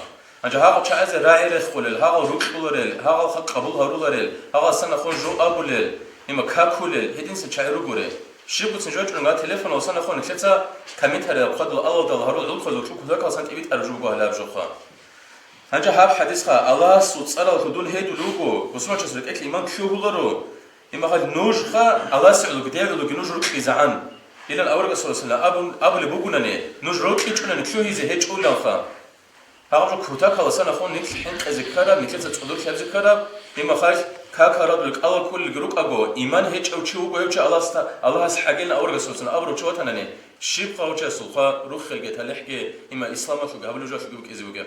أنجا هاو چايز راعي رخولل هاو روك بولرل هاو خا قبول هارولرل هاو سنة خون جو أبولل إما كابولل هدين سچاي رو قوله شيبو تنجوج عنا تلفون وصلنا خون كذا كميت هذا بقدر الله ده هرول علوم خذوا شو كذا كاسن تبيت أرجوه على بجوخا هنجا هاب حديث خا الله سوت صار الخدون هيدو لوجو بسمع شسرك أكل إيمان شو هولرو إما خد نوج خا الله سعلو كده لو كنوج روك إزعان إلى الأول صلى الله عليه وسلم أبو لبوجونني نوج روك إيشونني شو هي زهيج أولا خا هاو كوتا كاسن خون نيك حين أذكره مثل تقولوا شيء أذكره إما خاش كاكارد لك الله كل جروك أبو إيمان هيج أو شيء ويوجه الله حاجين أورج سلسلة أبو شو تناني شيب قوجة سلخا روح خلقة تلحقة إما إسلام شو قبل وجه شو بيك إزوجه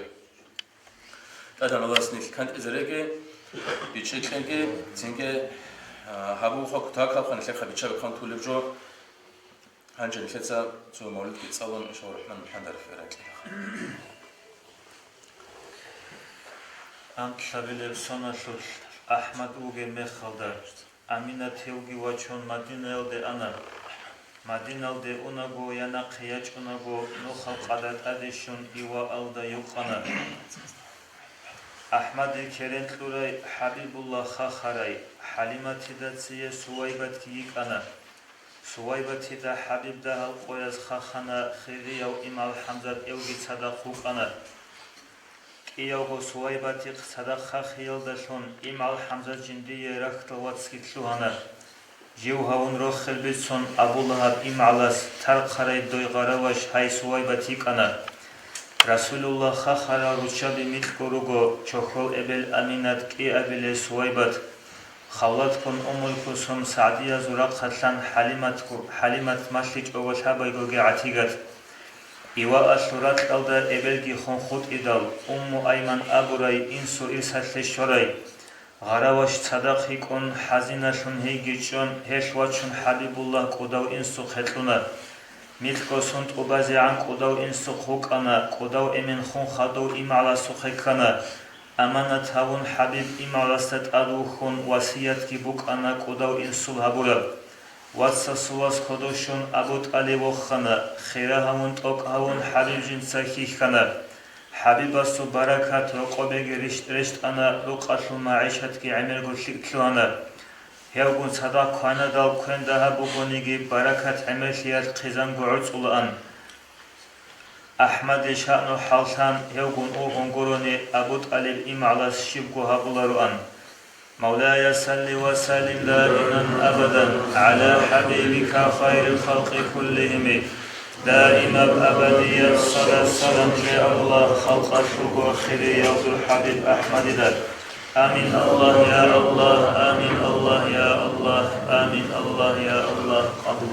هذا الله سنيك كانت إزرقة بيتشكلك تيجي هابو خاك تاكل خان خلق بيتشابه خان طول الجو هنجن كذا تو مولد كيتصالون إن شاء الله الرحمن الحمد لله أنت شبيل سنة أحمد أوجي مخالدر أمينة تيوجي وجهون مدينة الدي أنا مدينة الدي أناغو يانا قياج أناغو نخل قدر أديشون إيوا ألدا يقانا أحمد كرنت لوري حبيب الله خاخراي حليمة تداتسية سويبت كيك أنا سويبت تدا حبيب ده القويز خاخنا خيري أو إمال حمزة أوجي صدقوك أنا إيوه سويباتي صدق خيال دشون إمال حمزة جندي رخت واتسكت شوهنا جيوهون روخ خلبتسون أبو لهب إمالس ترق خري دوي غراوش هاي سويباتي كنا رسول الله خخرا روشابي ميت كوروغو چوخول إبل أمينات كي أبل سويبات خولات كون أمولكوسهم سعدية زراق خطلان حليمات مشلج أوشابي غوغي عتيغت إيوا أشورات ألدر إبلغي خون خود إدال أيمن أبوراي إنسو إرسال شوراي غراوش صدقي كون حزينة شون هيجيشون هشواتشون حبيب الله قدو إنسو خطلنا ميتكو سنت أبازي عن قدو إنسو خوكنا قدو إمن خون خدو إم على سخيكنا أمانة هون حبيب إم على ست أدوخون وسيات كيبوك أنا قدو إنسو هبولا واتسا سواس خدوشون أبوت علي وخنا خيرا هون توك هون حبيب جنسا خيخنا حبيب السو بركات رقبه رشت أنا رقص معيشتك عمل قلت أنا هيوغون صدق كوانا دال كوين دها بغونيجي بركات عمل خيات قزان قعوز الآن أحمد شأنو حالتان هيوغون أوغون قروني أبوت علي إم على الشبقها بلاران مولاي صل وسلم دائما أبدا على حبيبك خير الخلق كلهم دائما أبديا صلاة السلام يا الله خلق الشكر خير يا الحبيب أحمد دار آمين الله يا الله آمين الله يا الله آمين الله يا الله قبل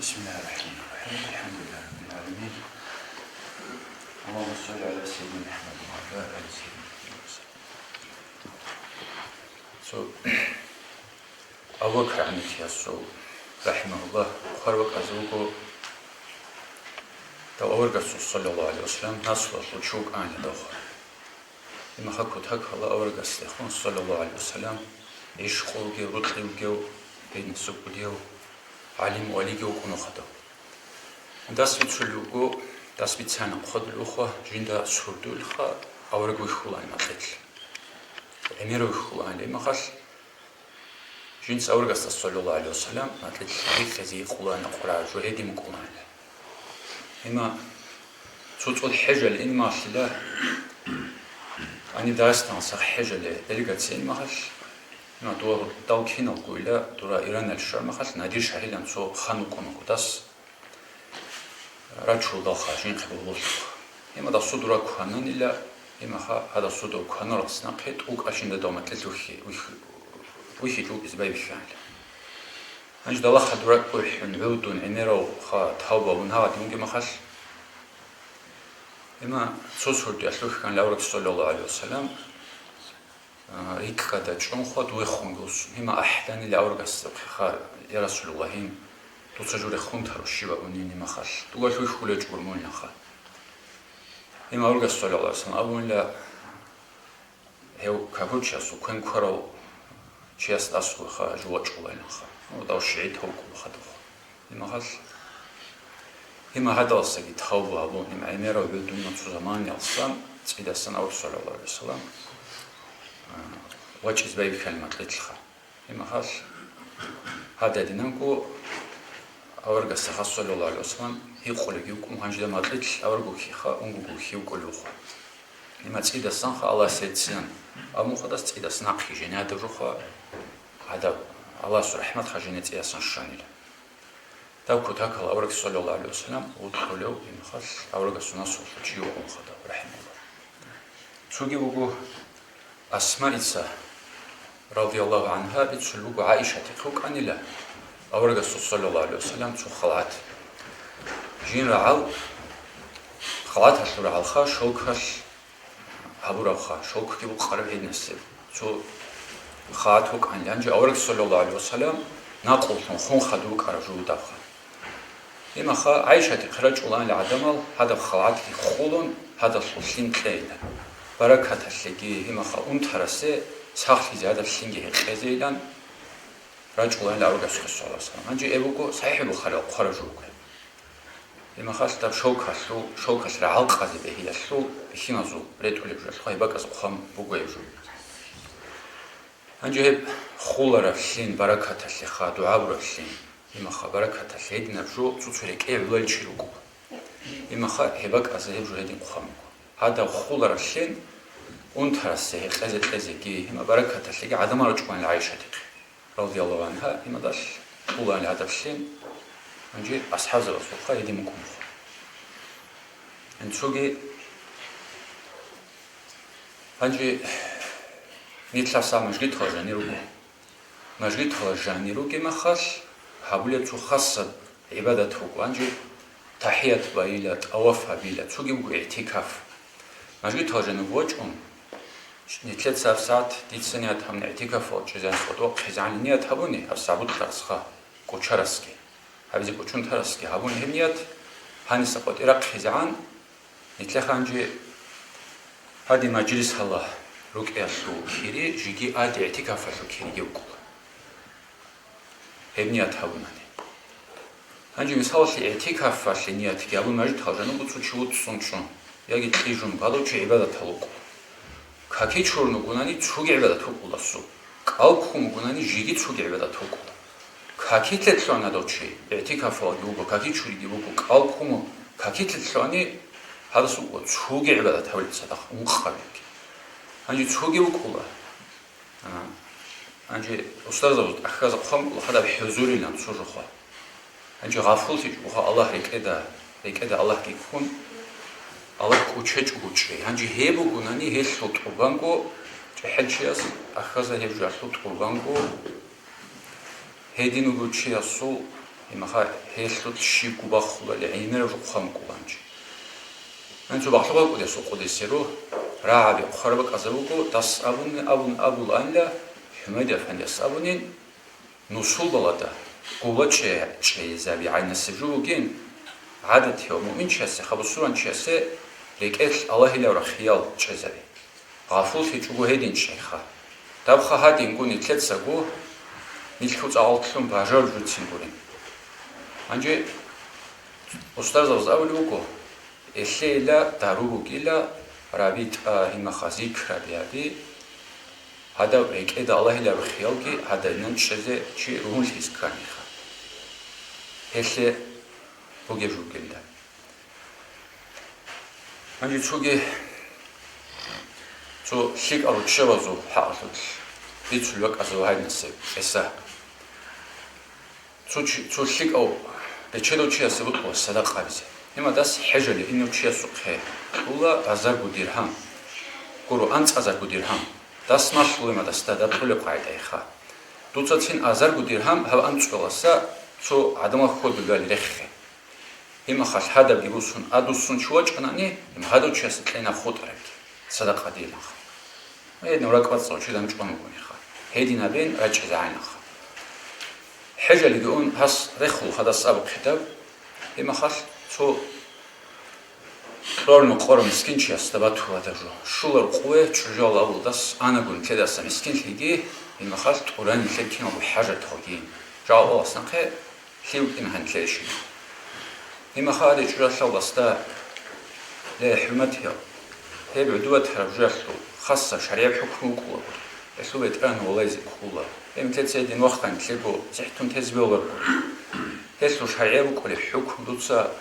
بسم الله الرحمن الرحيم الحمد لله رب العالمين اللهم صل على سيدنا محمد وعلى آل سيدنا محمد. So, Abu Bakr so rahimahullah خربك أزوجه تأورج صلى الله عليه وسلم نصر وشوك عن الدخل لما خكوت هك الله أورج استخون صلى الله عليه وسلم إيش خوجي رطلي وجو بين سكوليو علم وليجو كونو خدا das wird شلوجو das wird seine خدلوخة جندا سردولخة أورجو يخلان ماتل أميرو يخلان لما خش جنس أورج صلى الله عليه وسلم ماتل هيك زي خلان قرآن جهدي مكمل إما صوت الحجل إن ما شلا أني درست عن صح حجل دلقت إن ما خش ما دور داوكين القويلة دورا إيران الشر ما خش نادير شهيلان صو خانوكم كوداس رجل داخل جين قبول إما دا صدورا كهانن إلا إما هذا صدور كهانن رأس نقيت أوك أشين دوما تلتوخي ويخي جو إزباي بفعل أنج دلا خدورا كويحن عودون إنيرو خا تهوبا ونها ديونجي ما خش إما صوصور دي أشلوخ كان لورك صلى الله عليه وسلم ريك كدا جون خد ويخونجوس إما أحداني لورك استقخا يا رسول الله هين دوتسجور خون تروشي وأنيني ما خش دوغاش ويخولة جورمون نخا إما أورك صلى الله عليه وسلم أبون لا هيو كابوتشاسو كن كرو شياس أسو خا جوا جوا نخا وداو شعيد هو كل خدوخ إما خش إما هذا السجد تخوّه أبوه إما أميره بدون نص زمان يلصم تسيد السنة أو صلى الله عليه وسلم وجه زبايب كلمة لتلخا إما خاص هذا دينامكو أورجع السخاص صلى الله عليه وسلم هي خلقيكم هنجد ما تلتل أورجو كيخا أنجو كيو كلوخا إما تسيد السنة الله سيدسن أمو خداس تسيد السنة خيجين هذا روخا هذا الله سرحمة خجينة إياسن الشانيل تاكو تاكل أورك صلى الله عليه وسلم ودخلوا إن خاص أورك السنة صوت جيو خدا رحمه الله. سوجي وجو أسماء إسا رضي الله عنها بتسلوج عائشة تخوك عن الله أورك صلى الله عليه وسلم شو خلعت جين رعال خلعت هشلو رعال خا شوك هش هبورا خا شوك كيبو قرب هيد نسل شو خاطوك عن لانج أورك صلى الله عليه وسلم ناقل خون خدوك أرجو دافع إما خا عايشة تخرج أولان العدمال هذا خلعت خولون هذا الحين كليلا بركة الشجي إما خا ترسي سخي زيادة الشيء خزيلان رجع أولان العرق صلى الله عليه وسلم أنجي أبوكو صحيح الخلق خرجوك إما خاص تاب شوك هسر علق هذا به يسلو بخينازو ريتو لبجل خاي بقى خام بوجو يجو أنجي هب خولر الشين بركة الشيخ دعاء الشين إما خا بركة الشيء نرجو تصورك إيه ولا يشيلوكو إما خا هبك أزهب جو هدين قامكو هذا خولر الشين ترسي خزي إما بركة الشيء عدم رجوان العيشة رضي الله عنها إما داش خولر هذا الشين أنجي أصحاب الرسول خا يدي مكون أنتوجي أنجي نيتلا سام مجلد خرجاني روكو مجلد خرجاني روكي ما خاص حبولي تو خاصة عبادته وانجي تحيات بايلا طواف بايلا تسوقي بو اعتكاف ماجي توجن وجون نتلت ساعات ديتسنيات هم اعتكاف وجزان صدق خزانيات هبوني ابسابوت ترسخا كوچرسكي هابيزي كوچون ترسكي هبون هميات هاني سقط إراق خزان نتلخانجي هادي مجلس الله روك ياسو كيري جيجي آدي اعتكاف لو كيري يوكو هميات هبوناني هانجي مثال اعتكاف فاشلينيات كي أبو مجد هاجانو بوتسو چوت سونچون ياگي تيجون بالوچ عبادت هلوكو كاكي چورنو گوناني چوگي عبادت هوكولاسو قالكوم گوناني جيگي چوگي عبادت هوكولا كاكي تلتلوانا دوچي اعتكاف هلوكو كاكي چوريگي بوكو قالكوم كاكي تلتلواني هادسو چوگي عبادت هولت صدق مخابك هانجي چوگي بوكولا هانجي استاذ اخاز قوم خدا بحضوري لان سوجخوا هانجي غافلتي وخا الله ريكدا الله كيكون الله كوچچ گوچي هانجي هيبو گوناني هيسوت اوبانگو چحلچياس اخازا هيجو اسوت اوبانگو هيدينو گوچياسو имаха هيسوت شيكو باخولا لعينر رخام گوانجي انتو باخلوا قدسو قدسيرو راعي خربك ازبوكو داس ابون انلا حمد افندي صابونين نوصول بلادا قوچه چيزابي عين سجوگين عادت يوم من شاسه خبصوان شاسه لكل الله لا رخيال چيزابي غافل في چوگو هيدين شيخا دابخا هادين گوني تلتساگو نيلخوز اалтلون باجار جوتسين گورين انجي استاذ زاولوگو إخيلا داروجيلا رابط هيمخازيك رابيابي هذا ريك إذا الله لا بخيالك هذا ننشزه شيء روح الإسكانيخا إخي بوجيجو جلدا أني شوجي شو شيك أو تشوازو حاصل بيتشلوك أزو هاي نسب إسا شو شيك أو بيتشلو شيء سبب وصدق عبزي إما داس حجلي إنه شيء سقيه ولا أزار بديرهم كورو أنت أزار بديرهم داس مشغول ما داس تدا كل قاعدة إخا دوتشين أزار بديرهم هو أنت جلسة شو عدم خود بقال رخي إما خش هذا بيوسون أدوسون شوج أناني إما هذا شيء ستلينا خود رك صدق عديل خا هي نوراك بس صوتي دم شو مقولي خا هيدي نبين رجع زعين خا حجلي يقول هس رخو هذا سابق كتاب إما خش شو رول مقارن مسكين شيء استبادوا هذا الجو شو القوة ترجع لأول داس أنا قلت كده سام مسكين تيجي المخالط قراني لكن أبو حاجة تهجين جاء الله أصلا كه خيو إمهن كلاشي المخالط ترجع لأول استا لحمتها هي بعدوة رجعته خاصة شريعة حكم كله أسلوب أنا ولا يزيد كله يمكن تسيدين وقتا تلقوا زحتون تزبيل هسلو شريعة بكل حكم دوتسا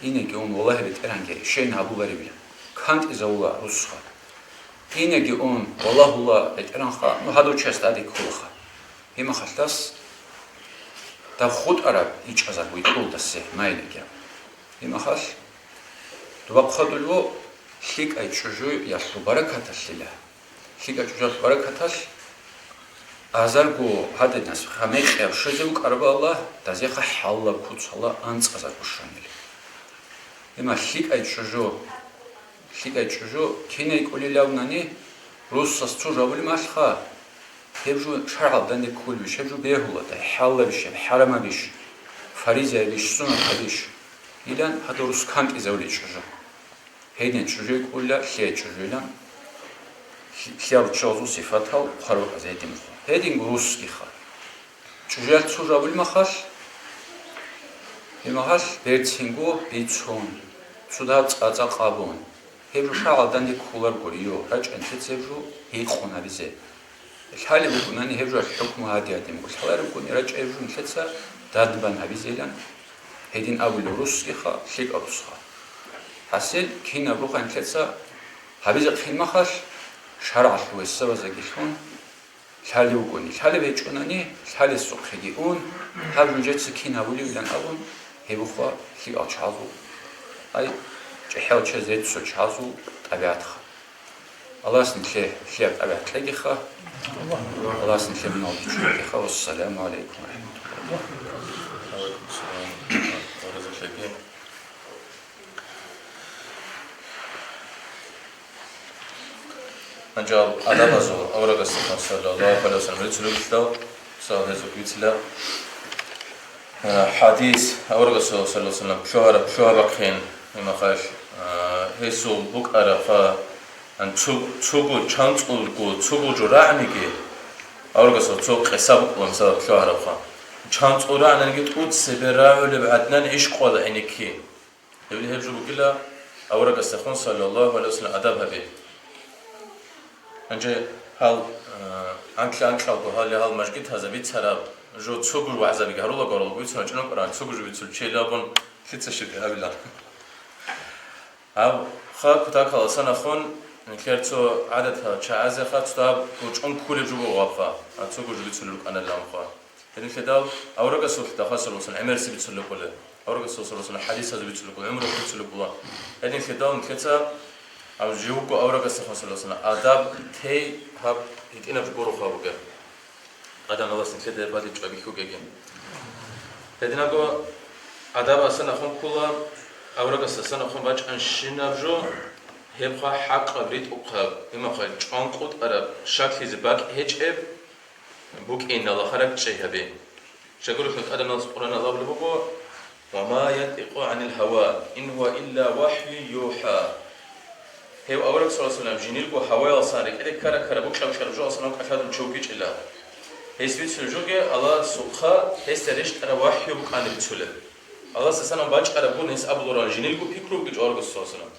إنك يوم والله بترانجي شيء نابو غريبيا كانت إذا الله رسخا إنك يوم والله الله بترانخا هذا شيء استادي كلخا هما خلص تأخذ عرب هيج أزار ويقول دسه ما يلقى هما خلص تبقى خدلو شيك أي شجوع يسلو بركة الله شيك أي شجوع بركة أزار جو هذا الناس خميك أو شجوع عرب الله تزيخ حلا كوت الله أنت أزار بشرنيل إما شيك أي شجوع كيني يقولي لوناني روس استوجا ولا ماشخا هبجو شرع دني كل بيش هبجو بيهولا ده حلا بيش حرام بيش فريزة بيش سنة بيش إلان هذا روس كانت إزولي شجوع هيدين شجوع يقول لا شيء شجوع لا شيء بتشوزو صفاتها وخرب أزايدين هيدين روس كيخا شجوع استوجا ولا ماخش إما بيرتينغو بيتون سودات أزاقابون هبجو شرع دني كولر قريو رج أنت تزبجو هي خونه بيزه الحالة بكوناني هبجو الحكم هادي عدم قلت حوار بكوني رج هبجو نتلتسا دادبان هبيزيلان هيدين أول روس كيخا شيك أبوسخا حسيل كينا بروخا نتلتسا هبيزا قيمة خاش شرع الويسا وزاقيشون الحالة بكوني الحالة بيجوناني الحالة السوق خيجيون هبجو جيتس كينا بولي ولان أبون هبوخا شيك أچازو أي جحيل شزيت سو چازو طبيعتها الله سنتلي شيء طبيعت لقيخا الله سنتلي من الله والسلام عليكم ورحمة الله وعليكم السلام ورحمة الله وبركاته أنجال أدابزو أورغ السلام صلى الله عليه وسلم رسول صلى الله حديث أورغ صلى الله عليه وسلم شهر بقين إما خاش هيسو بوك أرفا أن تشوبو چانصولكو تشوبو جرعنيكي أورغ صلى قساب ومسا شهر بقا چانصوران أنجي تقول سبراو لبعدنا عشق ولا عينكي يقول هبجو بكلا أورغ السخون صلى الله عليه وسلم أدابها به أنجي هال أنكل بهال مشجد هذا بيت سراب جو تسوق وعزبي قهروا قرول بيت سراب جنوب قران تسوق جو بيت سلشيلابون كتير شركة هبلا هاو خاك تاك خلاصنا خون نكرتو عددها شعازة خات تاب وجون كل جو وقفا تسوق جو بيت سلوك أنا اللي أمخا هذين كده أورق السوق تخاص الوصل عمر سبيت سلوك ولا أورق السوق الوصل حديث هذا بيت سلوك عمره بيت سلوك ولا هذين كده نكرتا أو جيوكو أورق السخون سلوسنا آداب تي هاب هيتينا في بورو خابوكا آدم الله سنكده بعدي جوابي خوجيجين هدينا جو آداب أصلا خون كلا أورق السخون خون باج أنشينا بجو هبخا حق بريد أقاب إما خا جانقود أرب شكل زباك هيج إب بوك إن الله خرج شيء هبي شكله خد آدم الله سبحانه الله بلبوكو وما ينطق عن الهوى إن هو إلا وحي يوحى هو أورك صلى الله عليه وسلم جنيل بو هواي صارك إذا كرا بوك شاب جو أصلا كأشهد الشوكيج إلا هيسبيت سلجوجي الله سوخا هيستريش أنا وحي بوك عن بتسولة الله سسنا باج أربون هيس أبو لوران جنيل بو بيكرو بيج أورك صلى الله عليه وسلم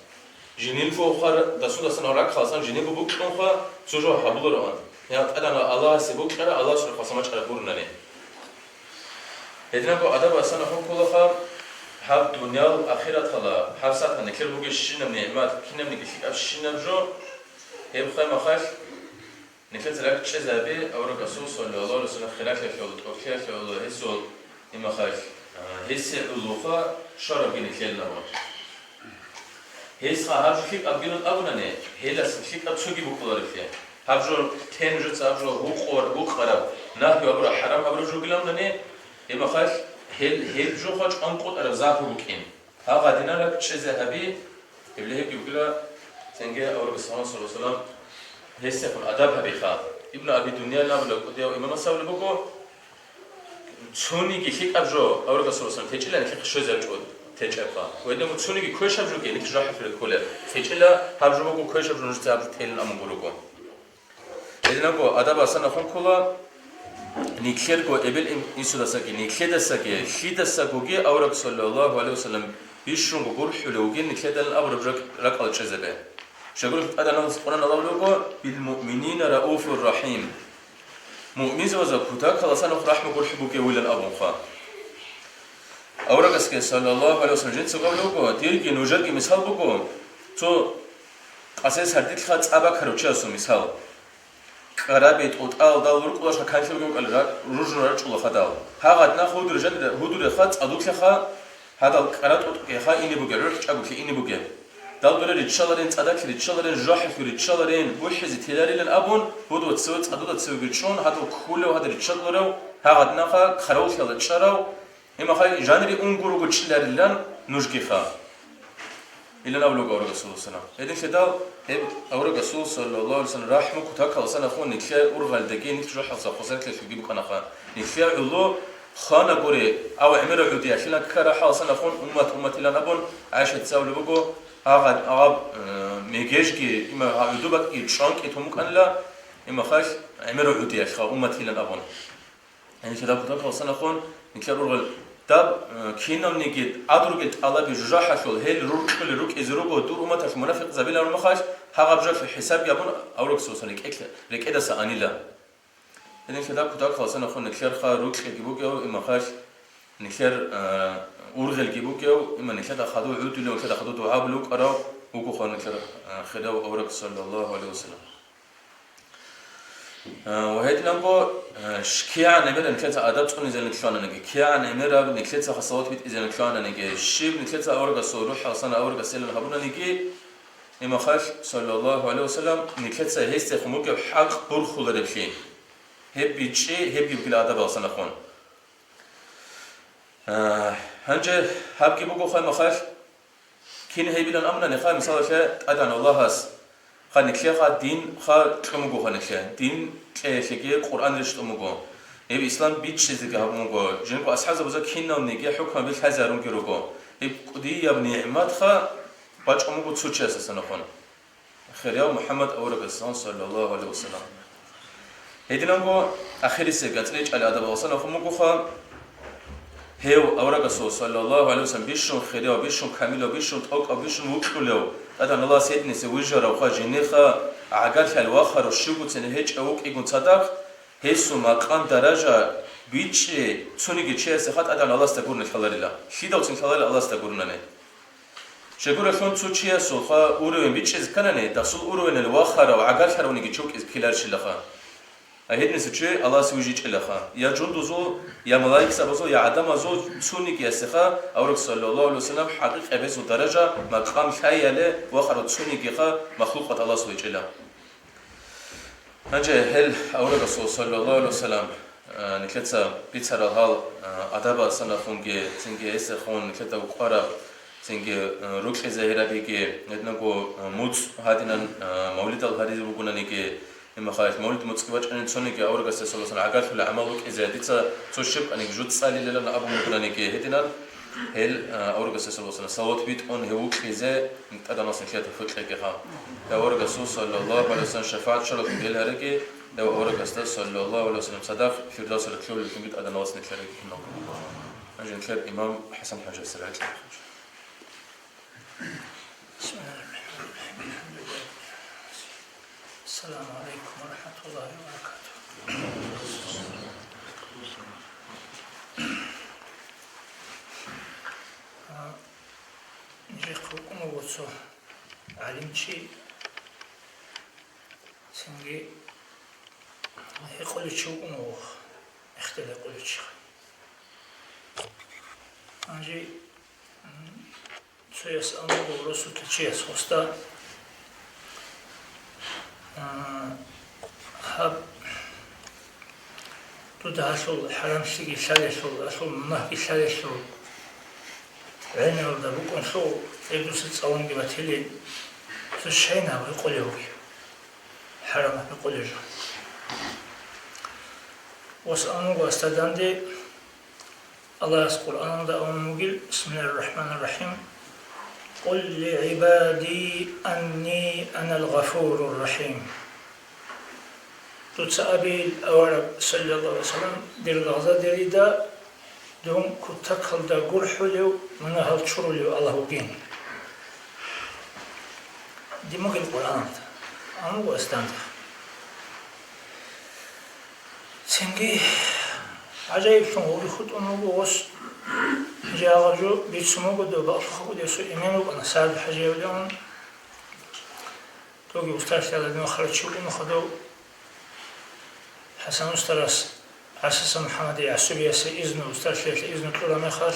جنيل بو خار دسول سنا راك خاصان جنيل بو بوك خا سوجو أبو لوران يعني أنا الله سبوك أنا الله سر خاصة ما أربون نني هدينا بو أدب أصلا هم كلها هاب دنيا الأخيرة تلا هاب ساعة نكير بوجي شينم نعمات كنا بنيجي أف شينم جو هي بخير مخاش نكير زرق شيء زابي أو رجسول صلى الله عليه وسلم خلاف يفعل توكيل يفعل هسول إمخاش هس اللوخا شرب نكير لهم هس هاب فيك أبين الأبنانة هلاس فيك أبسوجي بقولار فيه هاب جو تنجت هاب جو بوق خراب نهي أبرا حرام أبرا جو قلنا نني إمخاش هل جو خاج أنقط أرزاق بوكين هذا دينا لك شيء ذهبي يبليه يقول تنجي أورك صلى الله عليه وسلم هسه في الأدب هبيخا ابن أبي دنيا لا بلو كده وإمام سأول بقول توني كيك أبجو أورك صلى الله عليه وسلم تجيل أنا كيك شو زوج تجيبها وإذا توني كيش أبجو كينك جراح في الكلة تجيل أبجو بقول كيش أبجو نجت أبجو تيل أم بقولكم إذا نقول أدب أصلا خون كلا نيكير كو إبل إنسودا ساكي نيكيدا ساكي شيدا ساكوجي أورك صلى الله عليه وسلم بيشرون بقول حلوجين نيكيدا الأمر رك على شزبه شغل هذا نص قرآن الله لقوا بالمؤمنين رؤوف الرحيم مؤمن زوجة كتاك خلاص أنا فرح بقول حبوك ولا الأبو خا أورك أسكت صلى الله عليه وسلم جنس قبل لقوا تيجي نوجد مثال بقوا تو أساس هرديك خات أباك هروتشي أسو مثال قرابيت أوتال دال ورق ولا شكان في الجو قال رجل رجل خدال هذا نأخذ رجل هدول خات أدوك خا هذا القرات أوتك خا إني بقى رجل أبوك إني بقى دال بره ريتشالرين أداك ريتشالرين جاحف ريتشالرين وحز تلارين الأبون هدول تسوت أدول تسوي ريتشون هذا كله هذا ريتشالرو هذا نأخذ خروف يلا تشراو إما خا جانري أنقرو قتشلارين نجكي خا إلا نقول أورك رسول الله صلى الله عليه وسلم هذين كده هب أورك رسول صلى الله عليه وسلم رحمه كتاك خلاصنا أخون نكفي أورغال دقين نكفي حفظ خسرت لك يجيبك أنا خان نكفي الله خانة قري أو عمر عودي عشان كره خلاصنا أخون أمة إلى نبون عايشة تساول بقو أغاد ميجيشكي إما عودوبك يتشانك يتهمك أن لا إما خاش عمر عودي عشان أمة إلى نبون يعني كده كتاك خلاصنا أخون نكفي أورغال داب كينام نيجيت أدرجت الله بجراحة شل هل روك إزروجو دور أمتش منافق زبيلا المخاش هذا بجر في حساب يابون أورك سوسنك أكل لك إذا سأني لا إذن كذا كتاك خلاصنا خون نكشر خاروك يجيبوكيو إما خاش نكشر أورغل يجيبوكيو إما نكشر خدو عود له كذا خدو دعاء بلوك أراو وكو خون نكشر خدو أورك صلى الله عليه وسلم وهذا نبغى شكيا نمر نكلت أدب تكون إذا نكشانا نجي كيا نمر نكلت خصوات بيت إذا نكشانا نجي شيب نكلت أورج الصروح حصنا أورج السلم خبرنا نجي إما خاش صلى الله عليه وسلم نكلت هيست خموك حق برخو لربشين هب بيتشي هب يبقى أدب أصلا خون هنجي هب كي بقول خاي ما خاش كين هي بلان أمنا نخاي مثال شيء أدعى الله هس خانكلي خا دين خا كمغو خانكلي دين كلي قرآن رشتمغو اب اسلام بيتش زغامغو جنكو اصحاب بزا كينو نيجي حكم بالحزارون كيروغو اب قدي يا نعمت خا باچمغو تسوچ اسسنخون خير محمد اورغسان صلى الله عليه وسلم هدينغو اخر سيغاتليچ على ادب وصل خمغو خا هيو اورغسو صلى الله عليه وسلم بيشون خير بيشون كامل بيشون توق بيشون وكلو ادان الله سيدني سويجرا خا جنيخا عقل الواخر وشغوتن هيچ اوق ايغون صدق هيسو مقام درجه بيچي تسونيگي چيس خات ادان الله استغورن خلاليلا شيداوتن خلال الله استغورننه شكرا شون تسوچيا سوخا اورو بيچيز كننه داسول اورو الواخر وعقل خرونيگي چوك از كيلار شلخا اهدنس چه الله سويجي چلخا يا جندوزو يا ملائكه سبزو يا ادم ازو تسونيگي اسخا اورك صلى الله عليه وسلم حقيق ابسو درجه مقام خياله واخر تسونيگي خا مخلوقات الله سويچلا انجه هل اورك صلى الله عليه وسلم نكلتا بيتسر الحال ادبا سنخونگي سنگي اسخون نكلتا وقرا سنگي روكش زهرابيگي ندنگو موت هادينن مولد الحديث بوگونانيگي اما خايف مولد متسكواج ان تسونيگي اورك صلى الله عليه وسلم عقل العملك ازاديتا تشب ان جوت صالي لنا ابو بوگونانيگي هدينن هل اورك صلى الله عليه وسلم صوت بيت اون هو كيزه تدانس نكلتا فكريگي خا اورك صلى الله عليه وسلم شفاعت شرط ديال هركي لو اورك صلى الله عليه وسلم صدق في الراس الكل اللي كنت ادانس نكلتا نو اجي نكلم امام حسن حاجه سرعت بسم الله الرحمن الرحيم السلام عليكم ورحمة الله وبركاته نجيكم وصو علمشي سنجي يقول تشوكم اختلاف يقول تشيخ انجي سويس أمور ورسول تشيس وستا هب تدهسول حرام سيجي سالسول أسول مهكي سالسول عيني وردا بكون شو يبدو ستساون بمثلين تشينا ويقول يوكي حرام يقول يجو وسأمور واستدان دي الله يسقل أنا دا أموغل بسم الله الرحمن الرحيم قل لعبادي أني أنا الغفور الرحيم تتسأبي الأورب صلى الله عليه وسلم دير الغزة ديريدا دون كتاكل دا قرحو ليو منها الشرو ليو الله بين دي موغل القرآن أمو أستانت سنجي عجيب شنو خد أمو وس جاء بيتسمو قد بأفخو ديسو إيمانو أنا سعد حاجة وليون توقي أستاذ على دين خرج شغل خدو حسن أستاذ عساس محمد يعسوب ياسي إذن أستاذ إذن كل ما خاش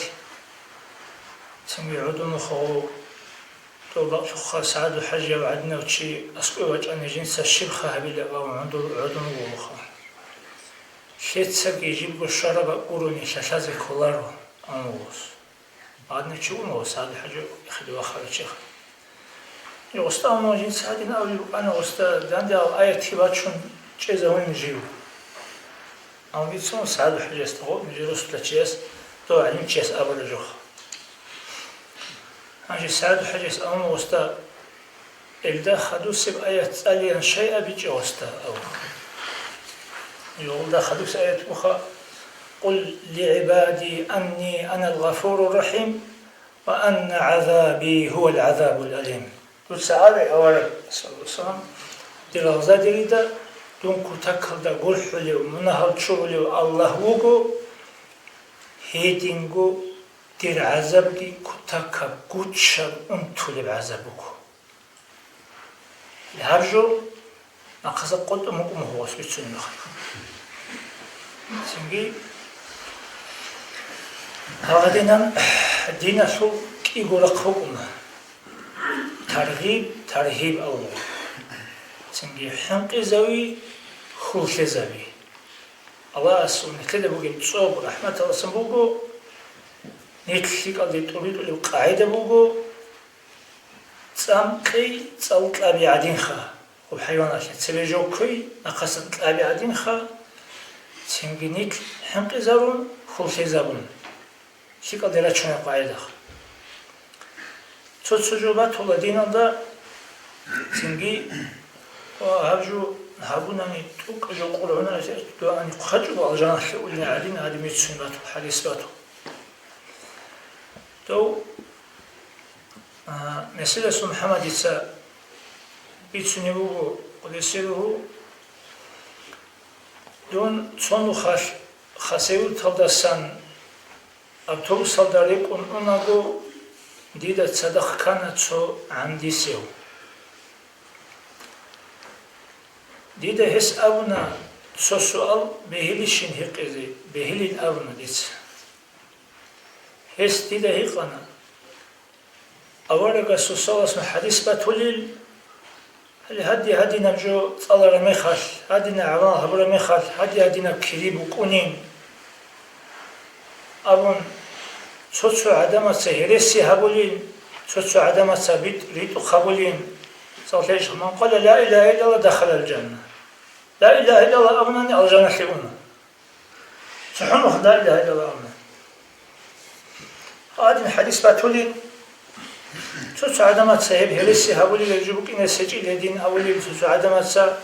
سنجي عدون خو تو بأفخو سعد حاجة وعدنا وشي أسكو وجه أن جنس الشبخة هبيل أو عنده عدون ومخا شيتسك يجيب الشرب أوروني شاشازي كولارو أموس بعدنا تشوفون وساد حاجة يخدوا آخر شيء يوستا موجين سادين أولي أنا وستا عندي آية تبات شون شيء زمان نجيو أو بيتسون ساد حاجة استغول نجيروس تلاشيس تو علم شيء أول جوخ هاجي ساد حاجة أمو وستا إلدا خدوس بآية تسألين شيء بيجي وستا أو يقول دا خدوس آية بخا قل لعبادي أني أنا الغفور الرحيم وأن عذابي هو العذاب الأليم دول سعادة أولا صلى الله عليه وسلم دي لغزة ديريدا دون كتاكل دا قرحو ليو منهل تشو ليو الله وقو هيدينغو دير عذاب دي كتاكا قوتشا انتو لي بعذابكو الهرجو نقصد قلت أمكم هو سبيتسوني مخيف سنجي هذا دينا شو يقول لكم ترهيب الله سنجي حنق زوي خوش زوي الله سبحانه كده بقول تصوب رحمة الله سبحانه نتلك اللي تريد القاعدة بقول تسامقي تصوت أبي عدين خا وحيوانات تسلجوا كوي نقصد الأبي عدين خا تنجنيك حمق زارون خلص زابون شكل دلات شنو قاعدة تسجوبات ولا دينا دا تنجي وهبجو هابوناني توك جو قولونا تو اني خرجوا الجان اللي عادين هذه ميتسونات حديثاتو تو مسألة محمد يسا بيتسونيبو قدسيره دون صنو خاسيو تلدسان أبتوب سالداريك أناغو ديدا تصدق كانت سو عندي سيو ديدا هس أبنا سو سؤال بهليشين هقيزي بهلين أبنا ديس هس ديدا هقنا أولا سو سؤال اسمه حديث باتوليل هدي نبجو طلر مخال هدي نعوان هبر مخال هدي نكريب وكونين أبون سوتسو عدم سهرسي هبولين سوتسو عدم سبيت ريتو خبولين صليش من قال لا إله إلا الله دخل الجنة لا إله إلا الله أبناني الجنة حيونا سحنوه لا إله إلا الله أبناني هذا الحديث باتولين سوتسو عدم سهب هرسي هبولين يجبوك إن سجيل الدين أولين سوتسو عدم سا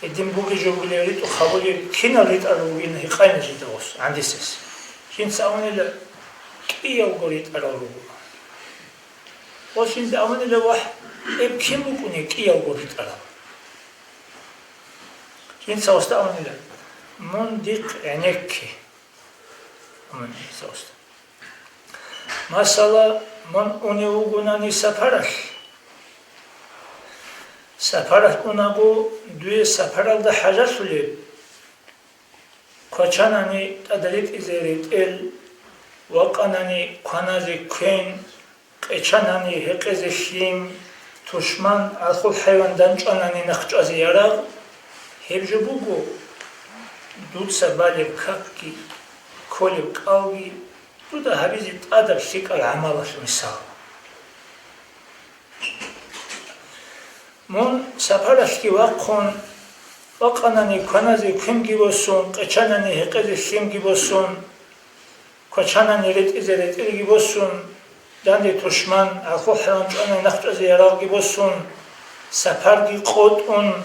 الدين بوكي جبولين ريتو خبولين كنا ريت أروين هي قاينة جدوس عندي سيس كين سأوني لا كي يوغوريت أرورو وشين سأوني لا واحد إب كم بكوني كي يوغوريت أرورو كين سأوني لا من ديق عينيك من سأوست مثلا من أونيوغوناني سفرش أوناغو دوي سفرال دا حاجة سوليب كوچاناني تدريت إزيريت وقاناني قنازي كوين قيچاناني هقزي شيم تشمان أخو حيوان دانچاناني نخجازي يراغ هبجو بوغو دود سبالي كاكي كولي قاوي دودا هبيزي تادر شكال عمالش مثال من سفرش كي وقاناني قنازي كوين جيبوسون قيچاناني هقزي شيم جيبوسون كوچاناني ريت إزيريت جيبوسون داندي تشمان أخو حيوان دانچاناني نخجازي يراغ جيبوسون سفرگي قوتون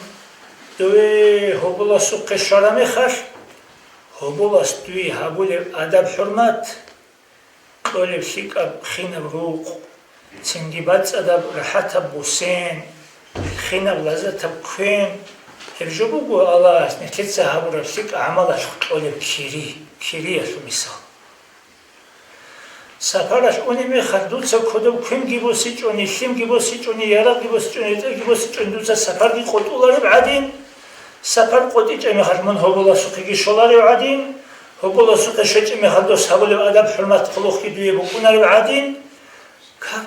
دوی هبولاس و قشارمی خش هبولاس دوی هبول ادب حرمت قولب شیکاب خینب روق سنگیبات ادب راحت بوسین خینب لذت کوین هرجو بگو الله است نتیجه هبول شیک عملش قولب کیری است مثال سفرش اونی میخواد دوست کدوم کوین گیبوسی چونی شیم گیبوسی چونی یارا گیبوسی چونی تر گیبوسی چونی دوست سفر گی خود اولاری بعدین سفر قدی چه میخواد من هبولا سوقی شولاری بعدین هبولا سوق شچ میخواد دوست هبول ادب حرمت خلوقی دوی بکناری بعدین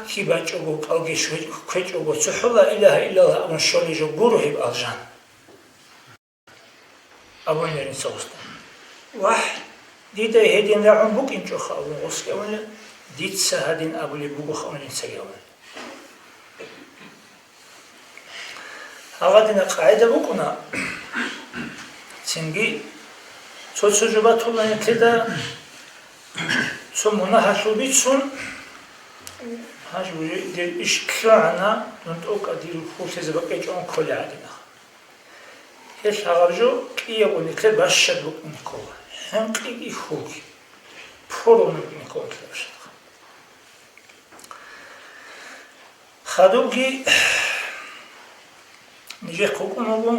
کی بچه گو کالگی شوید کج گو سحلا اله الا الله اون شولی جو گروهی بالجان ابون یارین سوست وح دیده هدین رعون بوک اینجا خواهون غسکه ولی دید سهدین ابولی بوگو خواهون این سیاون هغه دینه قاعده بکنه چنگی چو تجربه طولانی تیده چو منحصر بیتون هاجوری دیر اشکرانه نند اوکا دیر خوشی زباقی جون کلی عدینه هیچ هغه جو کیه بونی که باشد بکنی کلا هم قیگی خوگی پرو نبینی کلا باشد خدوگی نيجي قوكم هو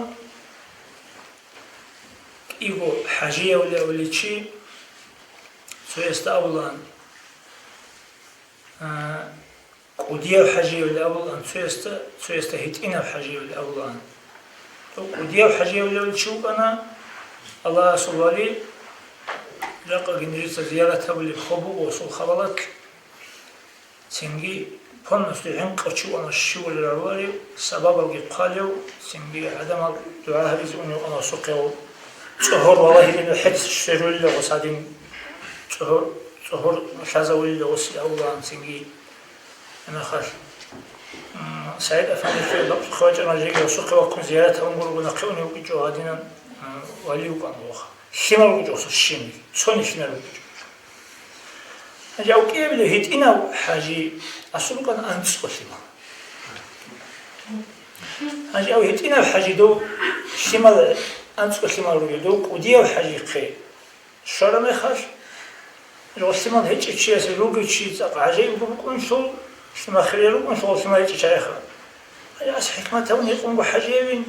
إيغو حاجية ولا شيء سو يستأولان قودية وحاجية ولا أولان سو يستهيتين وحاجية ولا أولان قودية وحاجية ولا شيء أنا الله سبحانه لقى جنريت زيارة ولا خبو وصل خبلت سنجي فن استعين قرشوا أنا الشيء اللي رواري سبب القالوا سنجي عدم الدعاء بيزوني أنا سقيو شهور والله إنه حدث الشهر اللي وصادين شهور شهور شازوا اللي وصل أولا سنجي أنا خش سعيد أفندي لقد خرج ناجي وسوق وكم زيارة ونقول نقيوني وجو هادينا ولي وقام وخ شمال وجو الشمال صوني شمال وجو أجا أوكي بده هيتنا حاجي أصله كان أنس قسمه أجا أو هيتنا حاجي دو شمال أنس قسمه وجو وديه حاجي خي شرم خاش لو شمال هيك شيء سلوك شيء عجيب بكون شو شما خيرو كون شو شما هيك شيء خا أس حكمة توني يقوم بحاجيين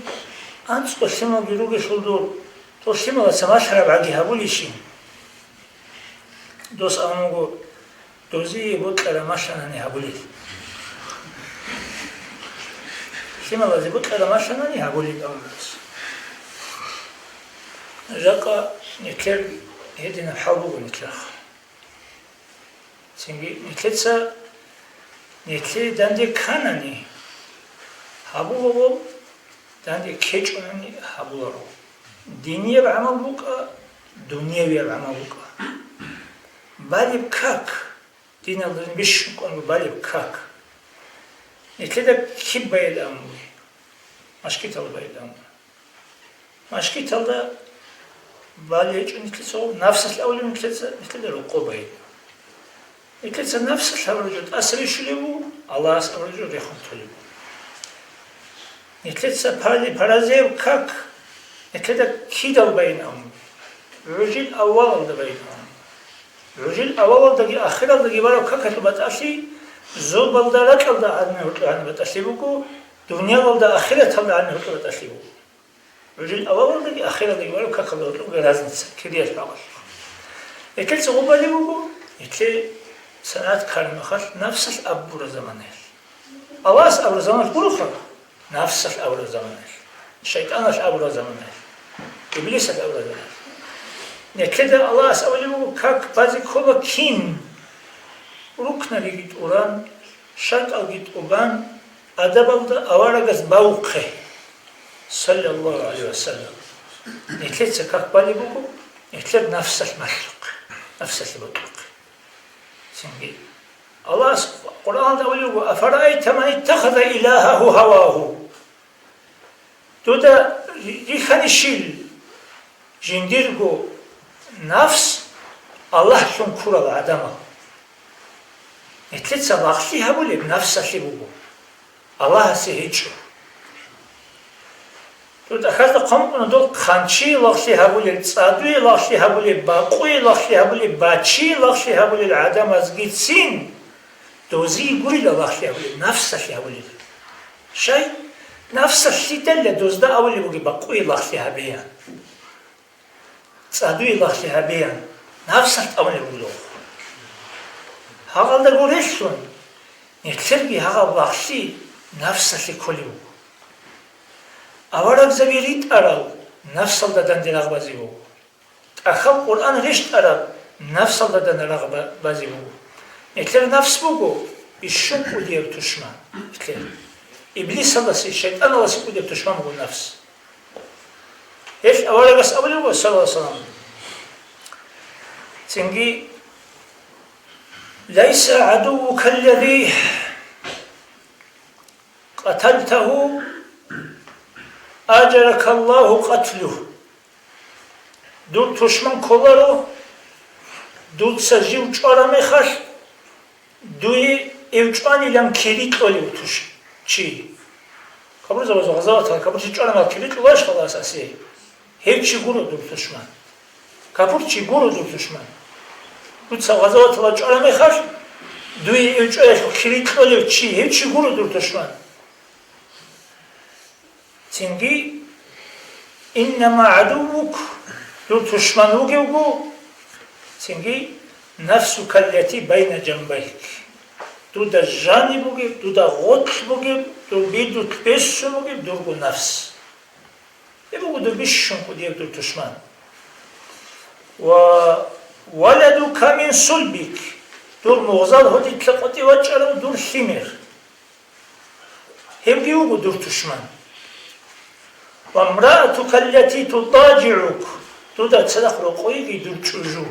أنس قسمه بيروج شلدور تو شمال سماش رب عجيه هبولي شيء دوس أمو دوزي بطل ماشانني هبولي شمال زي بطل ماشانني هبولي أولس جاكا نكر هدينا حلو ونكر سنجي نكتسا نكتي داندي كانني هبولو داندي كيجونني هبولو دينية بعمل بوكا دنيا بعمل بوكا بالي بكاك دين الله بيش كون بالي بكاك نكتدا كيب بايد أموي مشكيت الله بايد أموي مشكيت الله بالي يجو نكتسو نفس الأول نكتدا رقو بايد نكتسا نفس الأول أسري شليبو الله أسري رجل يخون تليبو نكتسا بارازي بكاك نكتدا كيدا بايد أموي رجل أول بايد أموي رجل أول دقي آخر دقي بارو كاكتو بتأشي زود بالدا لكل دا عنه هتلو عنه بتأشي بكو دنيا بالدا آخر تبلا عنه هتلو بتأشي بكو رجل أول دقي آخر دقي بارو كاكتو هتلو بلازم كرياش بعض يكل سغوبا لي بكو يكل سنوات كارم خاش نفس الأبور زمانه أواس أبور زمانه بروخا نفس الأبور زمانه الشيطانش أبور زمانه إبليس أبور زمانه نكده الله أسأله كاك بازي كولا كين ركنا لجيت أوران شرط أجيت أوبان أدب ده أوارجس باوقه صلى الله عليه وسلم نكده كاك بالي بوكو نكده نفس المخلوق نفس المخلوق سنجي الله القرآن ده أقوله أفرأيت من اتخذ إلهه هواه تودا يخني شيل جنديرجو نفس الله شنكر العدم نتلتسا باقشي هبولي بنفس شبوبو الله سيهيجو تود أخذ قوم دول خانشي لغشي هبولي تصادوي لغشي هبولي باقوي لغشي هبولي باتشي لغشي هبولي العدم أزجيت سين دوزي يقولي لغشي هبولي نفس هبولي شيء نفس الشيء دل دوزدا أولي بقي باقوي لغشي هبيان تصادوي لغشي هبيان نفس الأولي بقولو هذا اللي قوليشون نتلقي هذا لغشي نفس الشيء كله أورق زبيريت أرى نفس الددن دي رغبازي بو أخل قرآن رشت أرى نفس الددن رغبازي بو نتلقي نفس بوغو الشنق ودير تشمان إبليس الله سي الشيطان الله سي ودير تشمان بو نفس إيش أورق بس أولي بو صلى الله عليه وسلم تنجي ليس عدوك الذي قتلته أجرك الله قتله دول تشمن كولارو دول سجيو چارا مخش دوی اوچانی لم کلیت اولیو توش چی کابر زباز غزاتا کابر چی چارا مال کلیت اولاش خلاص اسی هیچی گورو دول تشمن کابر چی گورو دول تشمن دول غزاتا چارا مخش دوی اوچانی کلیت اولیو چی هیچی گورو دول تشمن تنجي إنما عدوك دول تشمنوك وقو تنجي نفسك التي بين جنبيك دو دا جانبوك دو دا غطبوك دو بيدو تبسموك دو نفس يبقى دو بيشنك ديك دول تشمن وولدك من صلبك دول مغزال هدي تلقتي وجعلوا دول حمير هم يبقى دول تشمن وامرأتك التي تضاجعك تودا تصدق رقوي دور تشوجو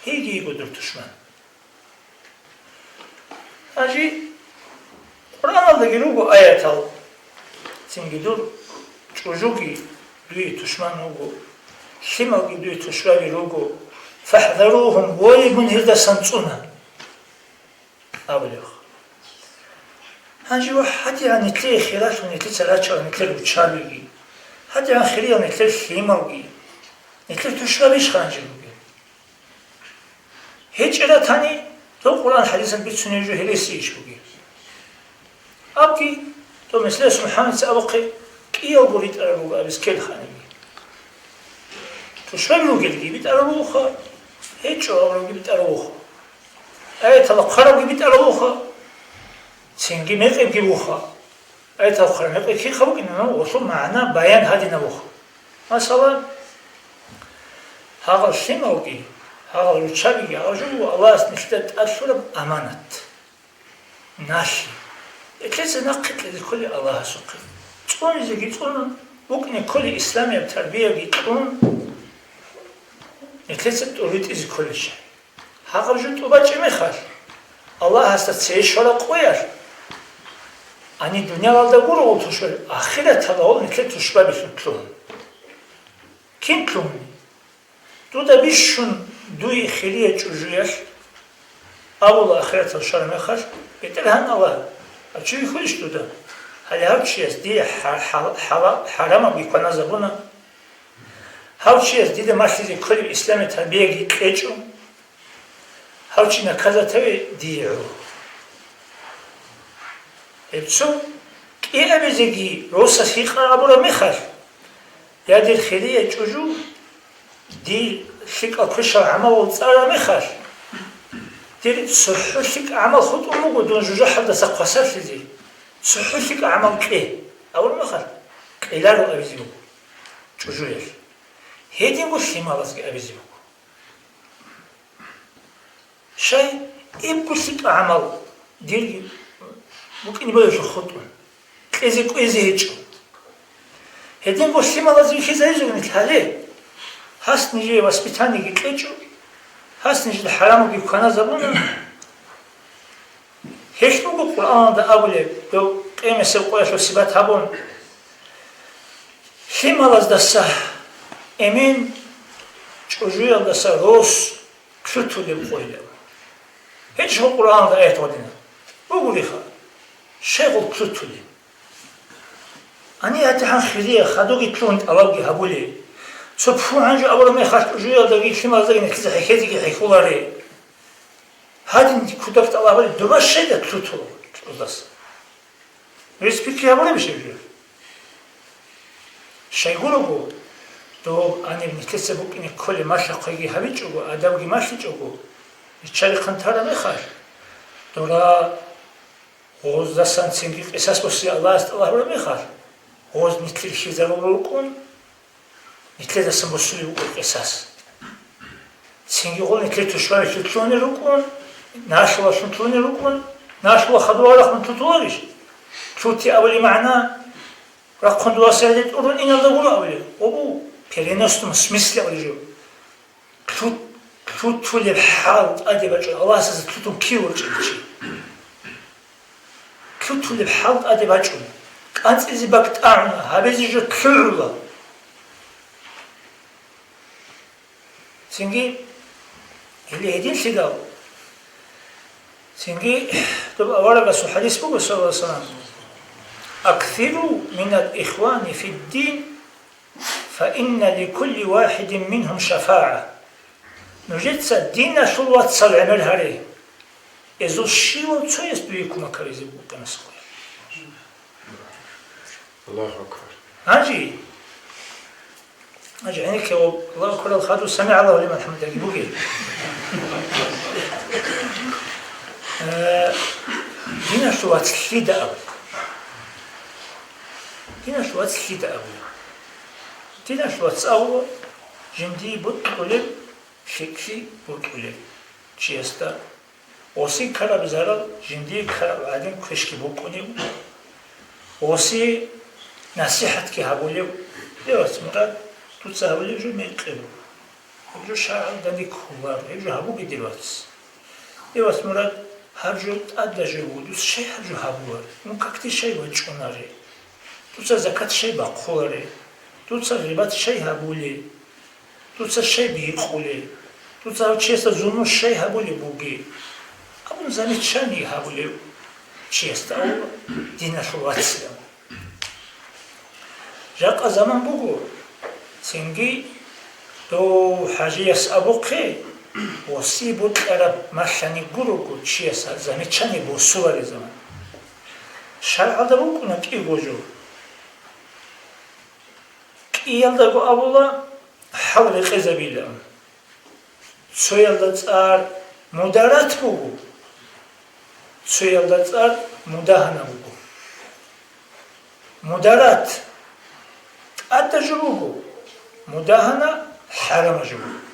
هيجي يقدر تشمن أجي Kur'an'daki rugu ayet al. Çünkü dur çocuğu duyu tuşman rugu. Şimalgi duyu tuşravi rugu. Fahdaruhum volibun hirda sancuna. Avlıyor. Hangi hadi an itli khilaş ve itli salaça ve itli uçabi. Hadi an khiriya ve itli şimalgi. İtli tuşravi şancı rugu. Hiç eratani to Kur'an hadisin bir sünücü helesi iş rugu. Abki to mesela Muhammed sabıkı ki oburit arabu abis kel khani. Tuşravi rugu gibi arabu kha. Hiç arabu gibi arabu. Ayet al-Qur'an gibi arabu. Çünkü mekib gibi kha. Ayet al-Qur'an mekib ki khabuk inna usul ma'na bayan hadi nabuh. Mesela هذا الشموكي هذا الشبي أرجو الله نشتت أسرب أمانة ناشي كذا نقل لكل الله سقي تقول إذا جيتون ممكن كل إسلامي بتربية جيتون كذا تريد إذا كل شيء هذا جد وباجي مخال الله هستسيش ولا قوير أني الدنيا والده قولوا تشوف آخرة هذا هو نكلت تشبه بسنتلون كين تلون دودا بیشون دوی خیلیه چوجویش اول آخرت الشرم خش بهتر هن الله چی خودش دودا حالی هر چی است دی حرام بیکنه زبونه هر چی است دیده مشتی کلی اسلام تربیه گیچو هر چی نکازه توی دیو ابسو این ابزگی روسا سیخ نابورا میخش یا دی خیلیه چوجو دي شيك أكشر عمل وتصار مخش دي صحو شيك عمل خد أمو دون جوجو حدا سقفسر دي صحو شيك عمل كلي أول مخش كلارو أبيزيو جوجو يش هيدي نقول شيء ما بس أبيزيو شيء يبقى شيك عمل دي ممكن يبقى شو خطون كذي هيجو هيدي نقول شيء ما بس يشي زيزو نتحلي هستنجي واسبيتاني جيكيجو هستنجي الحرام بيكونا زبونا هيش نقول القرآن ده أولي دو قيمة سوقوية شو سبات هابون شيما لز دسا امين چوجويا دسا روس كشتو دي بقويلة هيش هو القرآن ده آيات ودينا بقولي خا شيغل كشتو دي أني أتحان خيرية خدوغي تلونت ألوغي هابولي صبحو عنجو أولا ما يخاش جويا دقي شما زغينا كذا حكايتي حيخولاري هادي كودكت الله بالي دوما شيء ده تلوتو تلوتاس ريسبيكي هابولي بشي بيو شايقولو بو دو أني بنتلسة بوك إني كل ماشا قيقي هابيجوغو أداوغي ماشي جوغو يتشاري قنطارا ما يخاش دورا غوز دستان سنگي قصاص بسي الله است الله بلا ما يخاش غوز نتلي شيزا بولوكون نتلي سمبوسولي وقصاص سينجي قول نتلي تشواري تلوني ركون ناشوا شنتلوني ركون ناشوا خدوا لك من تطوريش تلوتي أولي معنا ركون دوا سيدت أولون إن الله قولوا أولي أبو بيرينوستم سمسلي أولي جو تلوتولي بحال أدي بجو الله سيزا تلوتون كيور جيجي تلوتولي بحال أدي بجو أنت إذا بكت أعنا هابيزي جو تلولا سنجي اللي هيدين سيداو سنجي تبقى ورقة سو حديث بقى صلى الله عليه وسلم أكثروا من الإخوان في الدين فإن لكل واحد منهم شفاعة نجد الدين شو الوقت صلى عمل هاري إذا الشيوة تسو يستويكم أكريزي بقى مسخوية الله أكبر هاجي أجعنيك الله كل الخاطر سمع الله لمن حمده بوجي هنا شو هتسليد أوي هنا شو هتسليد أوي هنا شو هتسأوى جندي بطولة شكشي بطولة شيستا وسي كلا بزارل جندي كلا بعدين كشكي بوكوني وسي نصيحة كي هقولي ليش مراد تساوي جو ميقلو جو شاعر داني كولار جو هابو بديرواتس ليش مراد Harcu addaje vudus şey harcu habuar. Nu kakti şey var çunari. Tutsa zakat şey bakholare. Tutsa ribat şey habuli. Tutsa şey biquli. Tutsa çesta zulmu şey habuli bugi. Abun zamechani habuli. Çesta o dinashvatsia. Jaqa zaman bugu. Sengi to hajiyas abuqi. Osibut Arab mashani guruku çiyasa zamechani bu suvari zaman. Şar'ada bu kuna ki gojo. Ki yalda bu abula havli qizabila. Soyalda tsar mudarat bu. Soyalda tsar mudahana bu. Mudarat atajubu. Mudahana haram jubu.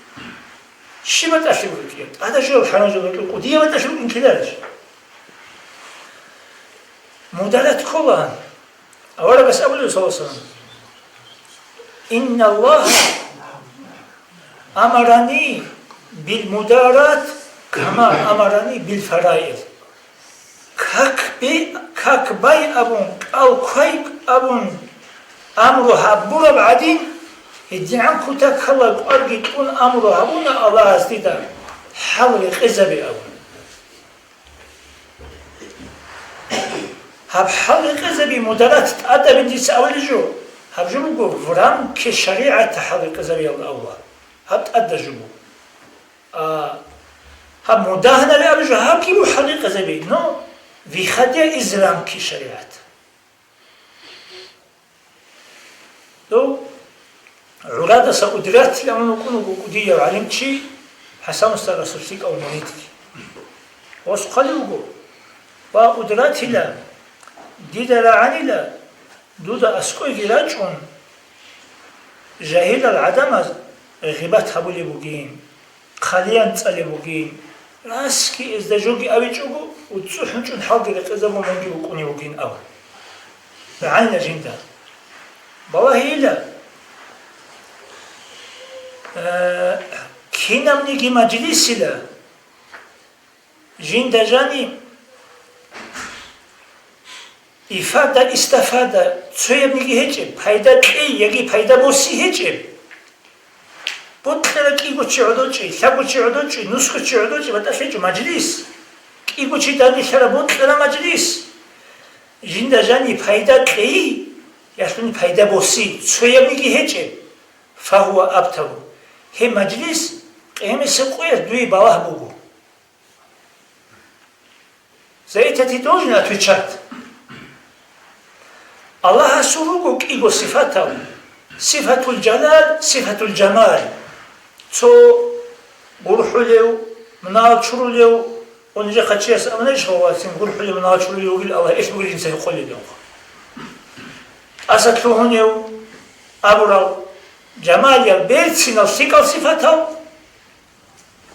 Şibat aşırı ki, ada şöyle haramcılık o diye bat aşırı inkiler. Mudarat kolan. Avara bas abulu sallallahu. İnna Allah amarani bil mudarat kama amarani bil faraid. Kak bay abun al koy abun amru habura badin الدعم كتاك خلق أرجي تكون أمره أبونا الله أزديدا حول قزبي أبونا هب حول قزبي مدارات تأدى بندي سأولي جو هب جمو فرام كشريعة حول قزبي الله هب تأدى جمو هب مداهنة لأبو جو هب كيبو حول قزبي نو في خدية إزلام كشريعة دو عرادة سأدرات لما نكون بقودية وعلمت شيء حسام استغسرتك أو نريدك واسقلوه وأدرات لا ديدا لعني لا دودا أسكوي فيلاجون جاهل العدم غيبات هبولي بوغين خاليان تسألي بوغين راسكي إزدجوغي أبي جوغو وتسوحنجون حاضر لقزم ومنجي وكوني بوغين أول بعين جندا والله إلا kinamniki majlisila jindajani ifada istafada tsoyamniki hecheb payda tei yagi payda bosi hecheb botkara kigo chiodochi sago chiodochi nusko chiodochi batashechu majlis kigo chidani shara botkara majlis jindajani payda tei yasuni payda bosi tsoyamniki hecheb fahuwa abtahu he majlis qiyamesi qoyas duyi balah bugu zaytati dojna tuchat Allah surugu kigo sifatahu sifatul jalal sifatul jamal so gurhulev mnal churulev onca kaçıyas amına şovasin gurhulev mnal churulev gil Allah eş bugün insan qoydu asatluhunev abural Cemalya belçina sikal sifatav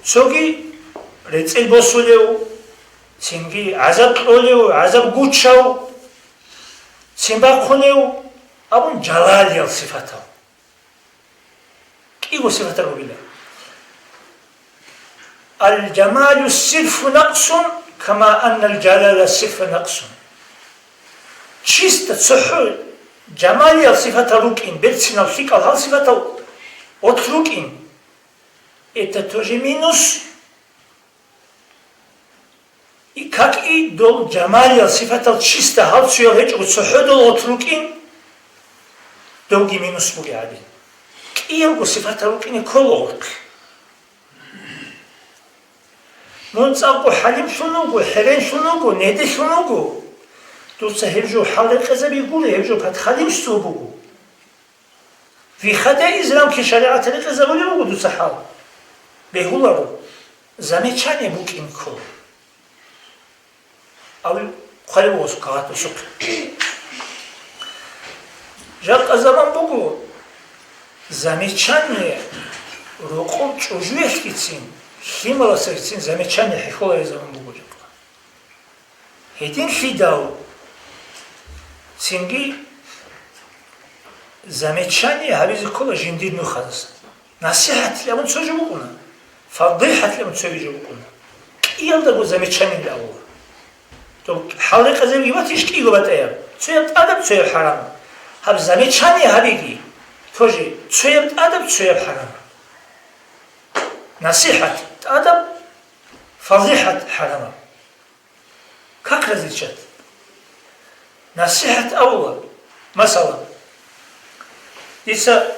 sogi rețel bosuleu singi azab oleu azab guçav simba khoneu abun jalal sifatav kigo sifatav bila al jamalu sirf naqsun kama anna al jalal sirf naqsun çist tsuhul Cemalya sıfatarukin, belçinav sikal hal sıfatav otrukin. Это тоже минус. И как и дол Джамалия sıfatav чисто hal suya hiç utsuhudol otrukин, долги минус бугяди. Киевго sıfatarukini kolork. Монцаго халим шунуго, херен шунуго, неде шунуго. دوسته هرجو حال قزبی گوله هرجو پت خالیم شو بگو في خدا إسلام كشريعة القزبولي بگو دوسته حال بهولا رو زمه چانه بوکین کل أول خالی بوسو کهات بسوق جا قزبان بگو زمه چانه رو قم چوجوه کتسین خیمالا سرکتسین زمه چانه حیخولا زمان بگو جا هیدین خیداو Singi zamechani habizi kola jindir nukhaz. Nasihat lemon çocuğu buna. Fadihat lemon çocuğu buna. İyalda bu zamechani la Allah. То халықაზე ვივათიშ კი გობატია. ცუებთ ადაბ ცუებ ჰარამ. ჰაბ ზამეჩანი ჰაბიგი. თოჟი ცუებთ ადაბ ცუებ ჰარამ. ნასიჰათ ადაბ ფაზიჰათ ჰარამ. как различать? نصيحة أول مثلا إذا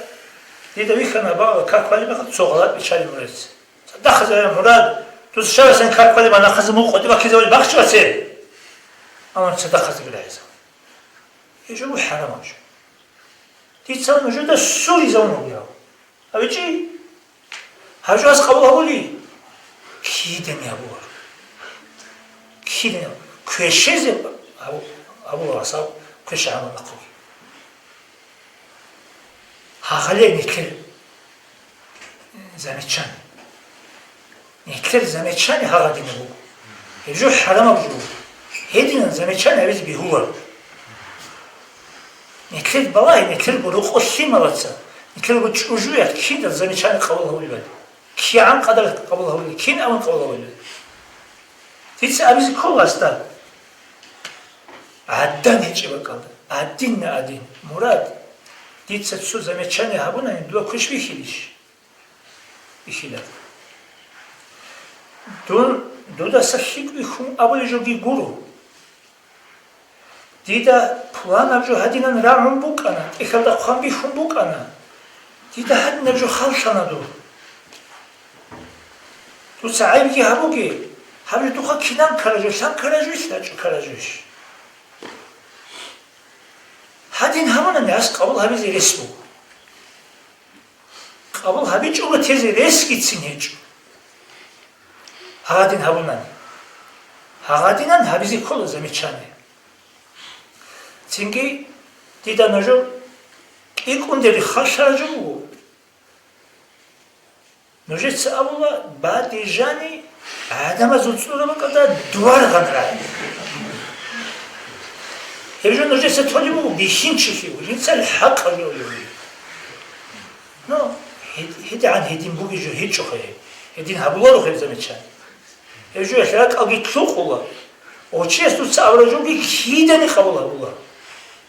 ويخنا بقى كاكوالي بقى صغلات بيشالي مريض دخل يا مراد تشوف سن كاكوالي ما ناخذ مو قدي بقى كذا بقى شو أصير أنا تصدق بالعزة يجوا حرام شو تيتصل موجودة سوري زونه بيها أبي شيء هجواز قبله بولي كيدني أبوه كيدني كويشيز أبوه أصاب كويش عمل نقوي هاغلي نكل زميتشان نكل زميتشان هاغدي نبو يجو حرام أبجو هيدين زميتشان أبيز بيهور نكل بلاي نكل بروق أخي ملاتسا نكل بجوجويات كيد زميتشان قبله ولي كي عن قدر قبله ولي كين أمن قبله ولي تيتس أبيز كل أستاذ عدن هيجي بقى عدين مراد تيتس تسو زميتشان هابونا ندوا كوش بيخيلش بيخيلا دودا سخيك بيخون أبو جوجي جورو ديدا بلان أبجو هدينا رامون بوك أنا إخلدا خان بيخون بوك أنا ديدا هدنا أبجو خالشانا دو تو سعيبكي هابوكي هابجو توخا كينام كراجوش سام كراجوش لاجو كراجوش هادين هامونا ناس قبل هابي زي رسمو قبل هابي جوغا تيزي رسكي تسينيجو هادين هابونا هادينان هابي زي كل زميتشاني تينكي ديدا نجو إيكوندري خاشاجو نجي تسأبولا بعد جاني عدم زوجنا بقى دوار غنراي هيجو نجي ستولي بو بيشينشي ولينسا الحق يولي نو هدي عن هدين بوغي جو هيجو خي هدين هابولارو خي زميتشان هيجو يحلاك أغي تلوخولا وچي استو تسأبرا بي كيداني خبولا بولا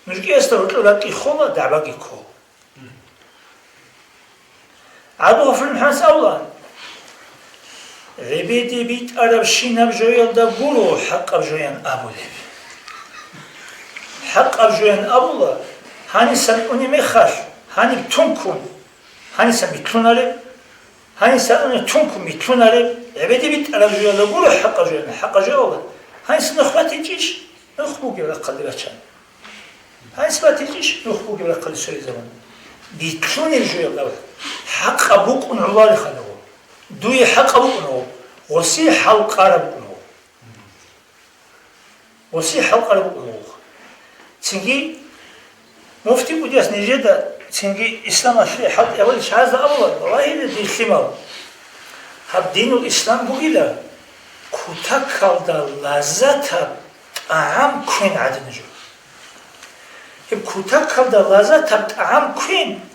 نجي استو لكي خولا دعباقي كو عدو غفر محمد أولا عبيدي بيت أرب شيناب جويل دا قولو حق أبجويان أبو ليب حق أبجويان أبولا هاني سمعوني مخاش هاني بتونكم هاني سمعتوناري هاني سمعوني تونكم بتوناري عبيدي بيت أرب جويل دا قولو حق أبجويان حق أبجويان هاني سنخباتي جيش نخبوكي بلا قلبي بچان هاني سباتي جيش نخبوكي بلا قلبي سوري زمان بيتوني جويل دا حق أبوك ونعوالي خلقو دوي حق أبوك ونعو وسي حلق أربوك ونعو وسي حلق أربوك ونعو تنجي مفتي بودياس نجيدا تنجي إسلام أشري حق أولي شهازة أولا والله دي الخمال هب دين الإسلام بوغيلا كتاك دا لازاتا طعام كوين عدن جو هب كتاك دا لازاتا طعام كوين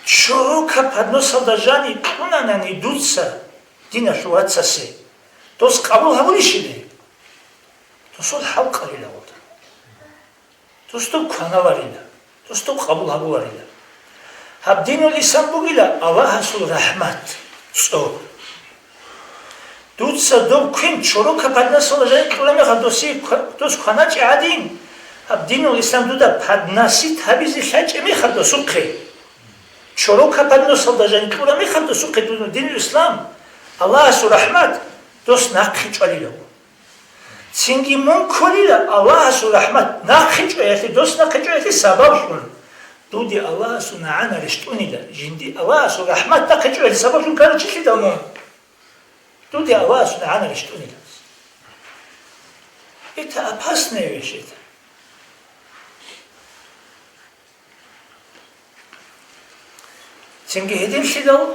چوروکا پدنوسل دا جانی کنانانی دوتسا دینا شواتسا سی دوست قبول همونی شده دوستو حل قلیلا بود دوستو کناواریلا دوستو قبول همونیلا هب دین الاسلام بگیلا الله حسول رحمت سو دوتسا دوم کن چوروکا پدنوسل دا جانی کلامی خد دوست کناچ عادین هب دین الاسلام دودا پدناسی تابیزی خج امی خد دوستو قی چوروکا پدنوسل دا جانی کلامی خد دوستو قی دون دین الاسلام الله سو رحمت دوست نقی چالیلا سینگی من کنیلا الله سو رحمت نقی چایتی دوست نقی چایتی سبب شون دودی الله سو نعانا رشتونیلا جندی الله سو رحمت نقی چایتی سبب شون کار چیلی دامون دودی الله سو نعانا رشتونیلا ایتا اپاس نویشید سینگی هدیم شیدال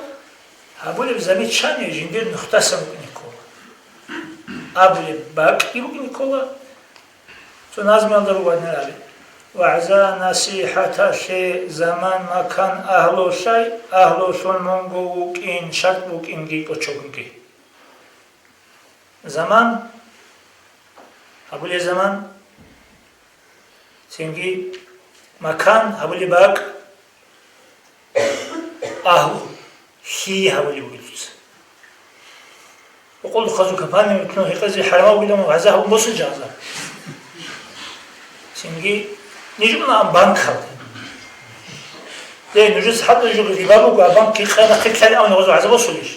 أبولي بزميت شاني جندير نختصم نيكولا أبولي باقي نيكولا تنازم ينظر ونرابي وعزا نصيحة شيء زمان مكان أهلو شيء أهلو شون مونغو وكين شرط وكين جي كوچوكين زمان هبولي زمان سنجي مكان هبولي باك هي هبولي بقولت وقلت خذوا كباني وكنوا هيقزي حرمه وقلوا مغازاه ومبوس جازاه سنجي نجمنا عن بانك هذا لأن نجلس حتى نجوا غريبابو بانك كي خير خير كلام أو نغزو عزبو سوليش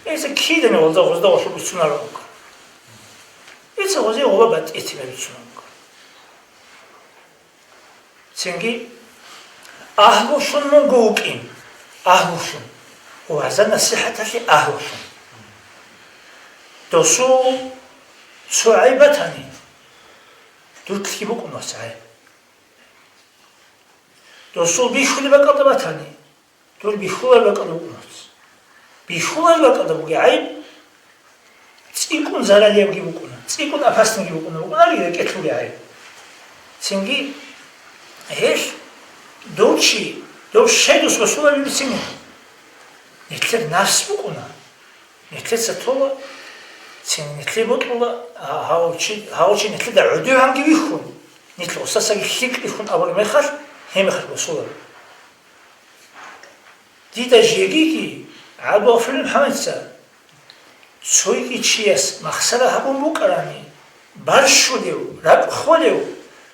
إذا كيدا نغزو غزو وشو بتسونا لونك إذا غزي هو بات إتما بتسونا لونك سنجي أهو شون من جوكين أهو شون وعزنا الصحة اللي أهو شون دوسو سعيبتني دول تجيبكم وسعي دوسو بيشول بقدر بتاني دول بيشول بقدر بقناص بيشول بقدر بقعيب تيكون زرالي يجيبكم تيكون أفاس نجيبكم وقناري يكتلوا عيب سنجي إيش دوشي دوس بسولا بيبسيني نتلر نفس بقنا نتلر ستولا نتلر بطولا هاوشي نتلر دا عدو عنجي بيخون نتلر أساسا يخيك بيخون أول مخر هم مخر بسولا دي دا جيجيكي عادوا فيلم محمد سا تسويكي تشيس مخسرة هبون بوكراني برشو ديو رب خوليو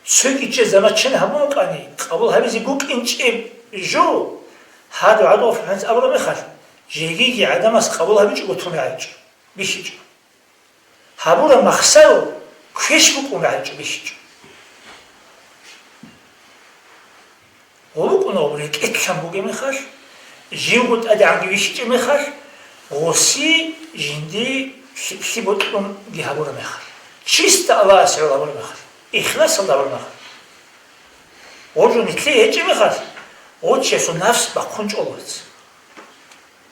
تسويكي تشيس زمتشن هبون بوكراني قبل هبزي بوك انشي جو هادو عادوا فيلم محمد سا أول مخر جيجيكي عدم اس قبل هبيج قطون عيج بيشيج هبورا مخسرو كيش بوكون عيج بيشيج ولو كنا وريك اتشام بوكي مخر جيوغوت أدي عنجي بيشيج مخر غوسي جندي شي بوتلون دي هبورا مخر چيست الله أسعود هبورا مخر إخلاص الله هبورا مخر وجو نتلي هيجي مخر وچيسو نفس بقونج أولوز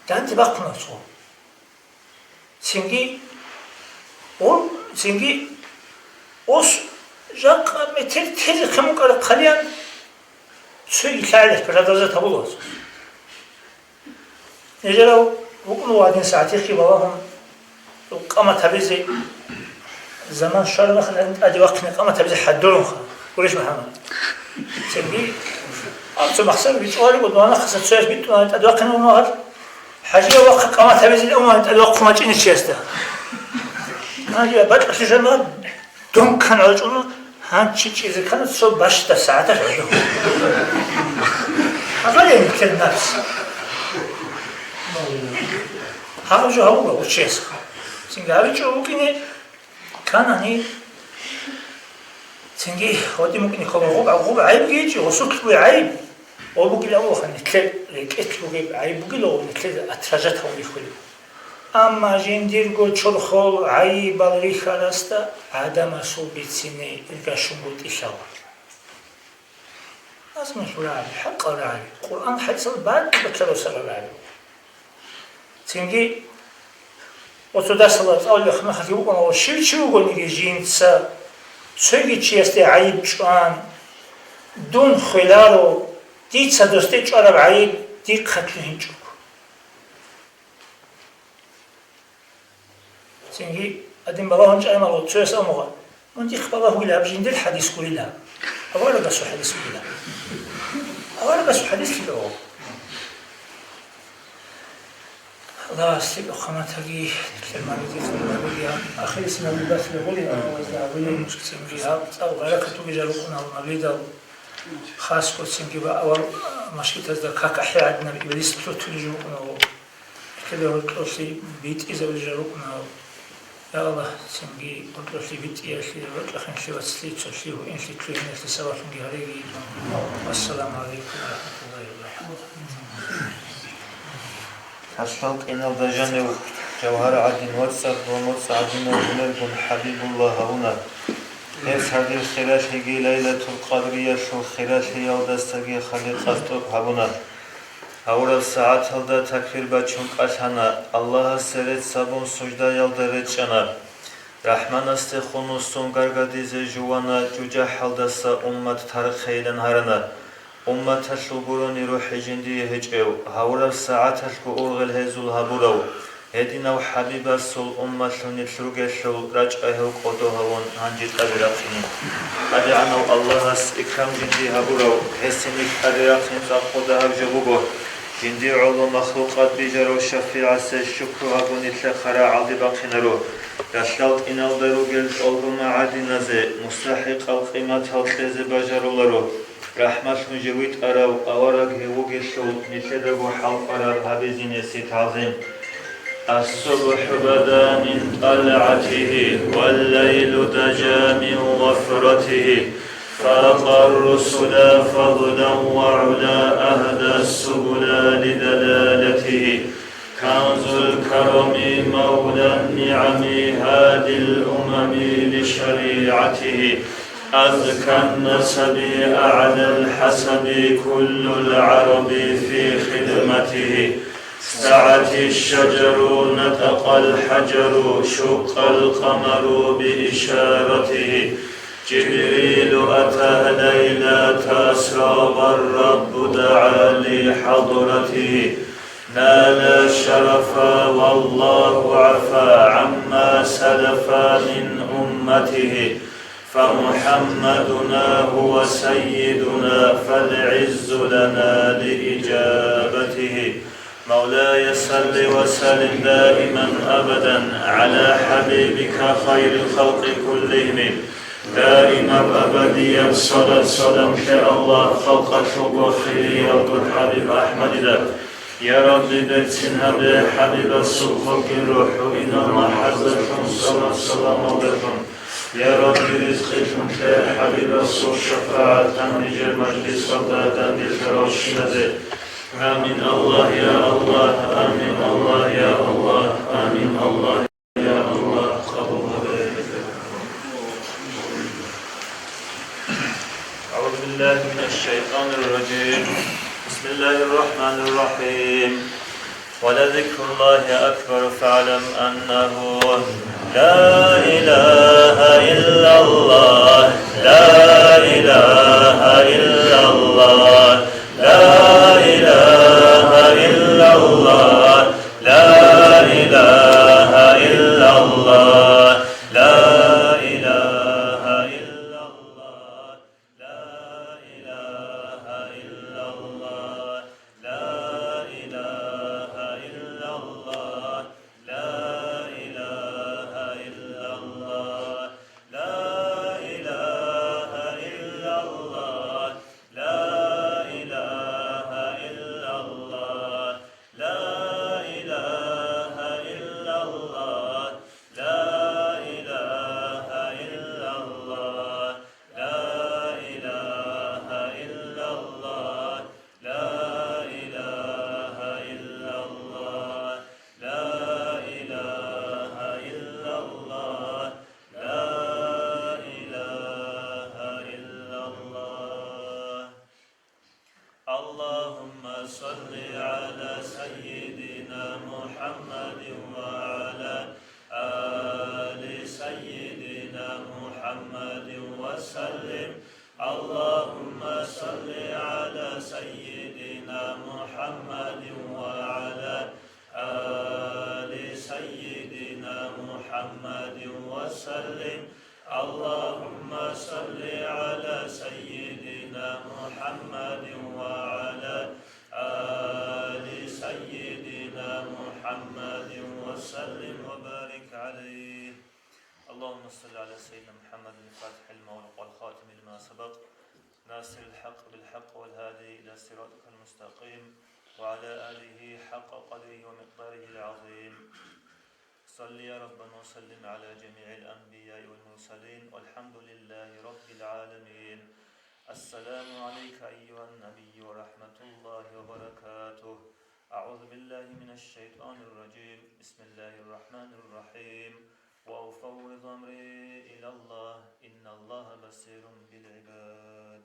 دانتي بقنا صو سنجي اوس جاق متر تيز خمو قال قليان سوي خالد برادازه تبولوس نجلو وقنوا وادين ساعتي خي باباهم قامه تبيزي زمان شهر مثلا ادي وقت قامه تبيزي حدون خ وليش محمد سنجي أنتم محسن بيتوالي قدوانا خسرت سويس بيتوالي ادي وقت نوهر حاجة وقت قامت هذه الأمة الوقت ما جيني شيسته. هذه بعد أشجنا دون كان عجونا هانشي إذا كانت صوب باش تساعد عجونا. هذا يمكن النفس. هذا جو هو وشيس. سنجابي جو ممكن كان هني سنجي هودي ممكن يكون غوب عيب جيجي وسوق عيب. وبقول له خلني كل ركعت بقول عيب بقول له كل أتراجعها ويخلي أما جندير قول شو خال عيب بالري خلاستا عدم صوبيت سنة القشم قلت إشارة لازم نقول عيب حق العيب القرآن حديث بعد بكرة سر العيب تنجي وتدرس الله أول يوم خلي بقول شو يقول نيجي جنسا سوي شيء است عيب شان دون خلالو دي تصدقتي چارب عيب دي قتل هنجوك سنجي أدين بابا هنج أي مغلط شو يسأل مغلط من دي خبابا هو لها بجين دي الحديث كوري لها أولا قصو حديث كوري لها أولا قصو حديث كوري لها الله أستيب أخماتها جي المعلومات المعلومات أخي اسمه بالباس لغولي أولي مشكلة سنجيها أو غلقة بجالوكنا والمغيدة خاص كنت سنجي أول مشكلة هذا كاك أحياء عندنا بيديس بلوتو لجوكنا كده قلت لي بيت إذا بجالوكنا يا الله سنجي قلت لي بيت إيه اللي قلت لك إنشي وتسلي تسلي وإنشي تلين إنشي سوا سنجي هريجي والسلام عليكم ورحمة الله وبركاته. حصلت إن الدجان جوهر عدن واتساب وموت عدن وبلغ حبيب الله هنا اس هذه الخلاش هي ليلة القدرية شو الخلاش هي ودستگی خالق استوب هبونا هورا ساعت هلدا تکفیر بچون قشنا الله سرت سبون سجدا یلدرت چنا رحمان است خونستون گرگدیز جوانا جوجا هلدسا امت تارخ خیلن هرنا امت شلبورونی روح جندی هجو هورا ساعت شلبو اورغل هزول هبورو Единау Хабиба сул умматлуни тлугеллу рач'аху кодохавон ханжит абирахини. Адианау Аллахас икрам жинди хабурау хесиник адирахин сақода хабжабуго. Жинди улу махлуқат бижару шафи'асе шукру хабуни тлехара алди бақинару. Рашлалт иналдару гел олгума адиназе мустахиқ алқимат халқезе бажарулару. Рахмат мужевит арау авараг хевугеллу ниледагу халқарар хабизине ситазим. الصبح بدا من طلعته والليل دجا من وفرته فاق الرسل فضلا وعلا أهدى السبل لدلالته كنز الكرم مولى النعم هادي الأمم لشريعته أذكى النسب أعلى الحسب كل العرب في خدمته سعت الشجر نطق الحجر شق القمر بإشارته جبريل أتى ليلة أسرى والرب دعا لحضرته نال الشرف والله عفا عما سلف من أمته فمحمدنا هو سيدنا فالعز لنا لإجابته مولاي صل وسلم دائما أبدا على حبيبك خير الخلق كلهم دائما أبديا صلاة الله خلق الشبخي يرضى الحبيب أحمد ذا يا رب درسنا بحبيب الصدق الروح إن الله حزتهم صلاة عليكم يا رب رزقكم حبيب الصدق شفاعة نجر مجلس صلاة بالفراش نزل آمين الله يا الله آمين الله يا الله آمين الله يا الله قبول أعوذ بالله من الشيطان الرجيم بسم الله الرحمن الرحيم ولذكر الله أكبر فاعلم أنه لا إله إلا الله لا إله إلا الله لا إله إلا الله لا إله إلا الله لا إله إلا الله لا إله إلا الله لا إله إلا الله لا إله إلا الله لا إله إلا الله لا إله إلا الله لا إله إلا الله لا إله إلا الله لا إله إلا الله لا إله إلا الله لا إله إلا الله لا إله إلا الله اللهم صل على سيدنا محمد وعلى آل سيدنا محمد وسلم اللهم صل على سيدنا محمد وعلى آل سيدنا محمد وسلم اللهم صل على سيدنا محمد وعلى آل سيدنا محمد وسلم وبارك عليه اللهم صل على سيدنا محمد الفاتح المغلق والخاتم لما سبق ناصر الحق بالحق والهادي إلى صراطك المستقيم وعلى آله حق قدره ومقداره العظيم صل يا ربنا وسلم على جميع الأنبياء والمرسلين والحمد لله رب العالمين السلام عليك أيها النبي ورحمة الله وبركاته أعوذ بالله من الشيطان الرجيم بسم الله الرحمن الرحيم وأفوض أمري إلى الله إن الله بصير بالعباد